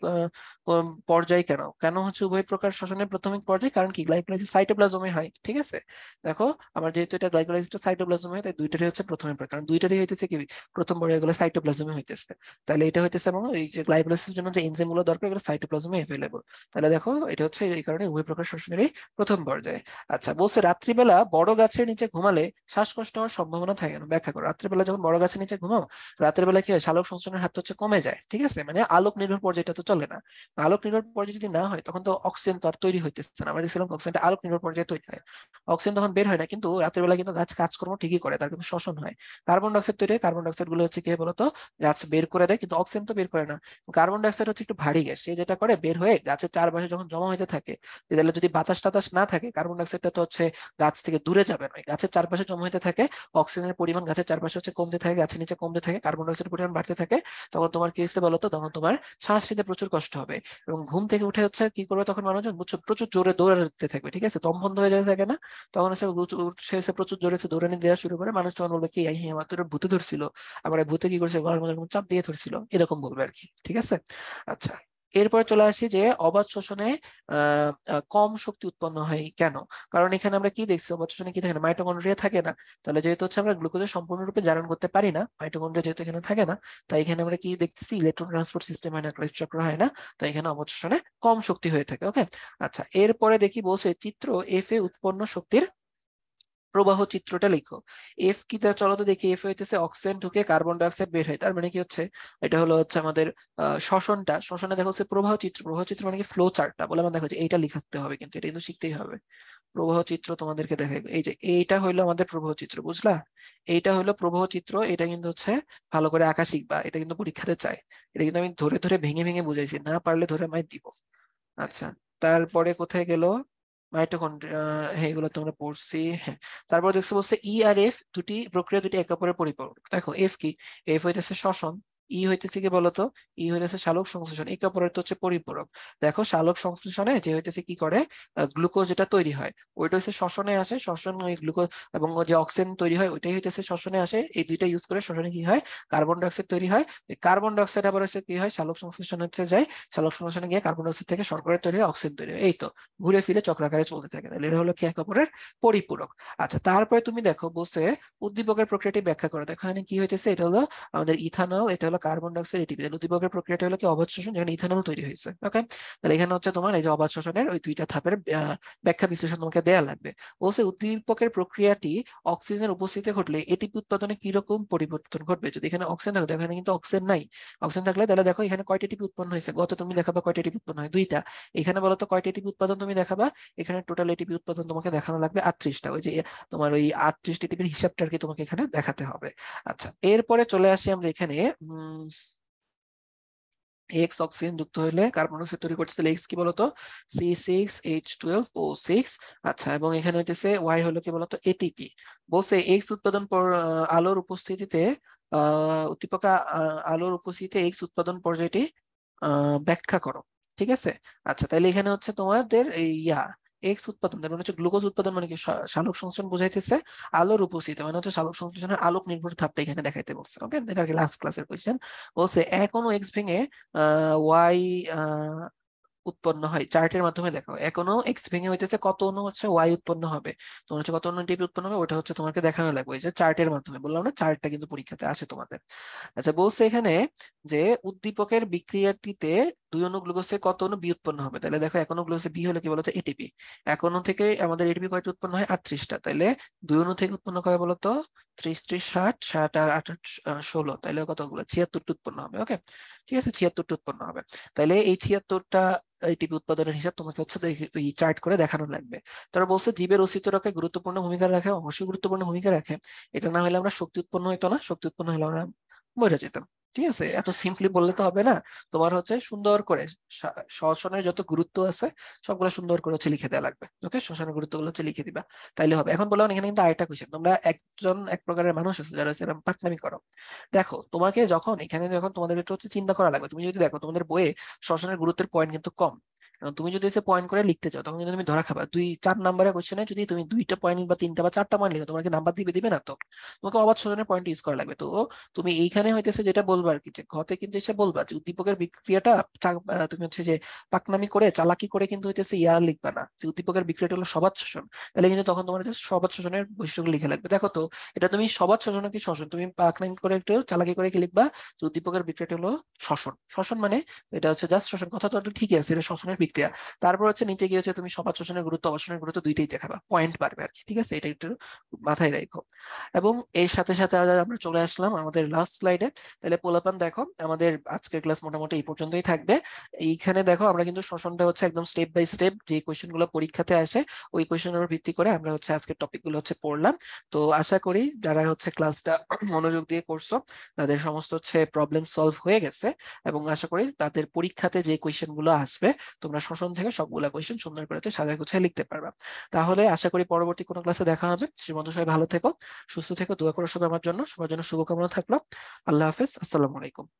A: পর্যায় কেন? কেন হচ্ছে উভয় প্রকার শ্বসনের প্রাথমিক পর্যায়? কারণ কি গ্লাইকোলাইসিস সাইটোপ্লাজমে হয়। ঠিক আছে, দেখো আমার যেহেতু এটা গ্লাইকোলাইসিসটা সাইটোপ্লাজমে হয়, তাই দুইটারই হচ্ছে প্রথমে পর্যায়, কারণ দুইটারই হইতেছে কি প্রথম পর্যায়গুলো সাইটোপ্লাজমে হইতেছে। তাহলে এটা হইতেছে, এবং এই যে গ্লাইকোলাইসিসের জন্য যে এনজাইম গুলো দরকার, এগুলো সাইটোপ্লাজমে এভেলেবল। তাহলে দেখো এটা হচ্ছে এই কারণে উভয় প্রকার শ্বসনেরই প্রথম পর্যায়ে। আচ্ছা, বলছে রাত্রিবেলা বড় গাছের নিচে ঘুমালে শ্বাসকষ্ট হওয়ার সম্ভাবনা থাকে না? ব্যাখ্যা করো। রাত্রিবেলা যখন বড় গাছের নিচে ঘুমাও, রাতের বেলা কি হয়? সালোক সংশ্লেষণের হার হচ্ছে কমে যায়। ঠিক আছে, মানে আলোক নির্ভর পর্যায়টা তো চলে না। আলোক নির্ভর পর্যায় যদি না হয় তখন তো অক্সিজেন তো আর তৈরি হইতেছে না। আমরা দেখছিলাম অক্সিজেনটা আলোক নির্ভর পর্যায়ে তৈরি হয়, অক্সিজেন তখন বের হয় না, কিন্তু রাতের বেলা কিন্তু গাছ কাজকর্ম ঠিকই করে, তার কিন্তু শ্বসন হয়। কার্বন ডাইঅক্সাইড তৈরি হয়, কার্বন ডাইঅক্সাইড গুলো হচ্ছে কি বলতো গাছ বের করে দেয়, কিন্তু অক্সিজেন তো বের করে না। কার্বন ডাইঅক্সাইড হচ্ছে একটু ভারী গ্যাস, সে যেটা করে বের হয়ে গাছের চারপাশে যখন জমা হতে থাকে, তাহলে যদি বাতাস টাতাস না থাকে কার্বন ডাইঅক্সাইডটা তো হচ্ছে গাছ থেকে দূরে যাবে না, গাছের চারপাশে জমা হতে থাকে, অক্সিজেনের পরিমাণ গাছের চারপাশে হচ্ছে কমতে থাকে, গাছের নিচে কমতে থাকে, কার্বন ডাইঅক্সাইডের পরিমাণ বাড়তে থাকে। তখন তোমার কি হচ্ছে বলতো, তখন তোমার শ্বাস নিতে প্রচুর কষ্ট হবে, এবং ঘুম থেকে উঠে হচ্ছে কি করবে তখন মানুষজন বুঝছো প্রচুর জোরে দৌড়াতে থাকবে, ঠিক আছে, দম বন্ধ হয়ে যেতে থাকে না, তখন সে এসে প্রচুর জোরে দৌড়ানি দেওয়া শুরু করে, মানুষ তখন বলবে কি এই আমার তো ভূতে ধরছিল, আবার এই ভূতে কি করছে গলার মধ্যে এরকম চাপ দিয়ে ধরছিল, এরকম বলবে আর কি, ঠিক আছে। আচ্ছা, এরপরে চলে আসি যে অবাত শোষণে কম শক্তি উৎপন্ন হয় কেন। কারণ এখানে আমরা কি দেখছি, অবাত শোষণে কি থাকে না, মাইটোকন্ড্রিয়া থাকে না। তাহলে যেহেতু হচ্ছে আমরা গ্লুকোজের সম্পূর্ণরূপে জারণ করতে পারি না, মাইটোকন্ড্রিয়া যেহেতু এখানে থাকে না, তাই এখানে আমরা কি দেখতেছি, ইলেকট্রন ট্রান্সপোর্ট সিস্টেম হয় না, ক্রেবস চক্র হয় না, তাই এখানে অবাত শোষণে কম শক্তি হয়ে থাকে। ওকে, আচ্ছা, এরপরে দেখি বলছে চিত্র এফ এ উৎপন্ন শক্তির প্রবাহ চিত্রটা লিখো। এফ কি, তা চলো তো দেখি। এফ হইতেছে অক্সিজেন ঢুকে কার্বন ডাই অক্সাইড বের হয়, তার মানে কি হচ্ছে, এটা হলো হচ্ছে আমাদের শ্বসনটা, শ্বসনে দেখা হচ্ছে প্রবাহ চিত্র, প্রবাহ চিত্র মানে কি ফ্লো চার্টটা বলে আমার দেখা হচ্ছে, এইটা লিখতে হবে, কিন্তু এটা কিন্তু শিখতেই হবে। প্রবাহ চিত্র তোমাদেরকে দেখাই, এই যে এইটা হইলো আমাদের প্রবাহ চিত্র, বুঝলা, এইটা হইলো প্রবাহ চিত্র, এটা কিন্তু হচ্ছে ভালো করে আঁকা শিখবা, এটা কিন্তু পরীক্ষাতে চাই। এটা কিন্তু আমি ধরে ধরে ভেঙে ভেঙে বুঝাইছি, না পারলে ধরে মাই দিব। আচ্ছা, তারপরে কোথায় গেল, মাইটোকন্ড্রিয়া, হ্যাঁ এগুলো তোমরা পড়ছি, হ্যাঁ। তারপর দেখছো বলছে ই আর এফ দুটি প্রক্রিয়া দুটি একে অপরের পরিপূরক। দেখো এফ কি, এফ হইতেছে শ্বসন, ই হইতেছে কি বলতো, ই হইতেছে সালোক সংশ্লেষণ, একে অপরের তো হচ্ছে পরিপূরক। দেখো সালোক সংশ্লেষণে যে হইতেছে কি করে, গ্লুকোজ যেটা তৈরি হয় ওইটা হচ্ছে শ্বসনে আসে, শ্বসন ওই গ্লুকোজ এবং যে অক্সিজেন তৈরি হয় ওইটাই হইতেছে শ্বসনে আসে, এই দুইটা ইউজ করে শ্বসনে কি হয়, কার্বন ডাইঅক্সাইড তৈরি হয়। কার্বন ডাইঅক্সাইড আবার হচ্ছে কি হয়, সালোক সংশ্লেষণ হচ্ছে যায়, সালোক সংশ্লেষণে গিয়ে কার্বন ডাইঅক্সাইড থেকে শর্করা তৈরি হয়, অক্সিজেন তৈরি হয়, এই তো ঘুরে ফিরে চক্রাকারে চলতে থাকে, তাহলে এটা হলো কি এক অপরের পরিপূরক। আচ্ছা, তারপরে তুমি দেখো বলছে উদ্দীপকের প্রক্রিয়াটি ব্যাখ্যা করো। দেখো এখানে কি হইতেছে, এটা হলো আমাদের ইথানল, এটা হলো কার্বন ডাইঅক্সাইড, এটিপি। উদ্দীপকের প্রক্রিয়াটা হলো কি অবাত শোষণ, যেখানে ইথানল তৈরি হয়েছে। ওকে, তাহলে এখানে হচ্ছে তোমার এই যে অবাত শোষণের ওই দুইটা ধাপের ব্যাখ্যা বিশ্লেষণ তোমাকে দেয়া লাগবে। বলছে উদ্দীপকের প্রক্রিয়াটি অক্সিজেনের উপস্থিতিতে ঘটলে এটিপি উৎপাদনে কিরকম পরিবর্তন ঘটবে। যদি এখানে অক্সিজেন থাকে, এখানে কিন্তু অক্সিজেন নাই, অক্সিজেন থাকলে তাহলে দেখো এখানে কয়টা এটিপি উৎপন্ন হয়েছে, গত তুমি দেখাবা কয়টা এটিপি উৎপন্ন হয়, দুইটা। এখানে বলতো কয়টা এটিপি উৎপাদন তুমি দেখাবা, এখানে টোটাল এটিপি উৎপাদন তোমাকে দেখানো লাগবে 38টা, ওই যে তোমার ওই 38 এটিপির হিসাবটা আর কি তোমাকে এখানে দেখাতে হবে। আচ্ছা, এরপরে চলে আসি আমরা এখানে, এক্স অক্সিজেন যুক্ত হলে কার্বন ডাই অক্সাইড তৈরি করতেছে, এক্স কি বলতো, C6H12O6। আচ্ছা, এবং এখানে হইতেছে ওয়াই হলো কি বলতো, এটিপি। বলছে এক্স উৎপাদন পর আলোর উপস্থিতিতে উদ্দীপক আলোর উপস্থিতিতে এক্স উৎপাদন পর্যায়টি ব্যাখ্যা করো, ঠিক আছে। আচ্ছা, তাহলে এখানে হচ্ছে তোমাদের এই এক্স উৎপাদন তার মানে হচ্ছে গ্লুকোজ উৎপাদন, মানে কি সালোক সংশ্লেষণ বোঝাইতেছে, আলোর উপস্থিতি মানে হচ্ছে সালোক সংশ্লেষণের আলোক নির্ভর ধাপটা এখানে দেখাইতে বলছে। ওকে, এটা আর কি লাস্ট ক্লাসের কোয়েশ্চেন। বলছে এক অনু এক্স ভেঙে ওয়াই উৎপন্ন হয়, চার্টের মাধ্যমে দেখো এখনো এক্স ভেঙে হইতেছে কত অণু হচ্ছে ওয়াই উৎপন্ন হবে, তোমার হচ্ছে কত অণু টিপি উৎপন্ন হবে ওটা হচ্ছে তোমাকে দেখানো লাগবে, ওই যে চার্টের মাধ্যমে বললাম না, চার্টটা কিন্তু পরীক্ষাতে আসে তোমাদের। আচ্ছা, বলছে এখানে যে উদ্দীপকের বিক্রিয়াটিতে দুই অণু গ্লুকোজ থেকে কত অণু বি উৎপন্ন হবে, তাহলে দেখো এক অণু গ্লুকোজে বি হলে কি বলতো, এটিপি। এক অণু থেকে আমাদের এটিপি কয়টা উৎপন্ন হয়, 38টা, তাহলে দুই অণু থেকে উৎপন্ন করে বলতো 30 30 60 60 আর 8 16, তাহলে কতগুলো 76টা উৎপন্ন হবে। ওকে, ঠিক আছে, 76টা উৎপন্ন হবে। তাহলে এই 76টা এটিপি উৎপাদনের হিসাব তোমাকে হচ্ছে ওই চার্ট করে দেখানো লাগবে। তারা বলছে জীবের অস্তিত্ব রক্ষায় গুরুত্বপূর্ণ ভূমিকা রাখে, অবশ্যই গুরুত্বপূর্ণ ভূমিকা রাখে, এটা না হলে আমরা শক্তি উৎপন্ন হইতো না, শক্তি উৎপন্ন হলে আমরা মরে যেতাম। ঠিক আছে, এত সিম্পলি বললে তো হবে না, তোমার হচ্ছে সুন্দর করে শ্বসনের যত গুরুত্ব আছে সবগুলো সুন্দর করে হচ্ছে লিখে দেওয়া লাগবে। ওকে, শ্বসনের গুরুত্ব গুলো হচ্ছে লিখে দিবা, তাইলে হবে। এখন বললাম এখানে কিন্তু আরেকটা কোয়েশ্চেন, তোমরা একজন এক প্রকারের মানুষ আছে যারা হচ্ছে এরকম পাকনামি করো। দেখো তোমাকে যখন এখানে যখন তোমাদের একটু হচ্ছে চিন্তা করা লাগবে, তুমি যদি দেখো তোমাদের বইয়ে শ্বসনের গুরুত্বের পয়েন্ট কিন্তু কম, এবং তুমি যদি এসে পয়েন্ট করে লিখতে চাও তখন কিন্তু তুমি ধরা খাবা। 2 4 নাম্বারের কোশ্চেনে যদি তুমি 2টা পয়েন্ট বা 3টা বা 4টা পয়েন্ট লিখো, তোমাকে নাম্বার দিবে না তো, তোমাকে অবাধ শোষণের পয়েন্ট ইউজ করা লাগবে। তো তুমি এইখানে হইতেছে যেটা বলবা আর কি, যে ঘতে কিন্তু এসে বলবা যে উদ্দীপকের বিক্রিয়াটা তুমি হচ্ছে যে পাকনামি করে চালাকি করে কিন্তু হইতেছে লিখবা না, যে উদ্দীপকের বিক্রিয়াটা হলো সবাদ শোষণ, তাহলে কিন্তু তখন তোমার হচ্ছে সবাদ শোষণের বৈশিষ্ট্যগুলো লিখে লাগবে। দেখো তো, এটা তুমি সবাদ শোষণ কি শোষণ, তুমি পাকনামি করে একটু চালাকি করে কি লিখবা, যে উদ্দীপকের বিক্রিয়াটা হলো শোষণ। শোষণ মানে এটা হচ্ছে জাস্ট শোষণ, কথা তো ঠিকই আছে, এটা শোষণের প্রতিক্রিয়া। তারপর হচ্ছে নিচে গিয়ে হচ্ছে তুমি সমাজ শোষণের গুরুত্ব অবসানের গুরুত্ব দুইটাই দেখাবা, পয়েন্ট পারবে আর কি, ঠিক আছে? এটা একটু মাথায় রাখো। এবং এর সাথে সাথে আমরা চলে আসলাম আমাদের লাস্ট স্লাইডে। তাহলে পোলাপান দেখো, আমাদের আজকের ক্লাস মোটামুটি এই পর্যন্তই থাকবে। এইখানে দেখো আমরা কিন্তু শোষণটা হচ্ছে একদম স্টেপ বাই স্টেপ যে কোয়েশ্চেন গুলো পরীক্ষাতে আসে ওই কোয়েশ্চেনের উপর ভিত্তি করে আমরা হচ্ছে আজকের টপিক গুলো হচ্ছে পড়লাম। তো আশা করি যারা হচ্ছে ক্লাসটা মনোযোগ দিয়ে করছো তাদের সমস্ত হচ্ছে প্রবলেম সলভ হয়ে গেছে, এবং আশা করি তাদের পরীক্ষাতে যে কোয়েশ্চেন গুলো আসবে তোমরা শোষণ থেকে সবগুলা কোয়েশ্চেন সুন্দর করে সাজায় গুছায় লিখতে পারবা। তাহলে আশা করি পরবর্তী কোনো ক্লাসে দেখা হবে। সে পর্যন্ত সবাই ভালো থেকো, সুস্থ থেকো, দোয়া করো সবাই আমার জন্য, সবার জন্য শুভকামনা থাকলো। আল্লাহ হাফেজ, আসসালামু আলাইকুম।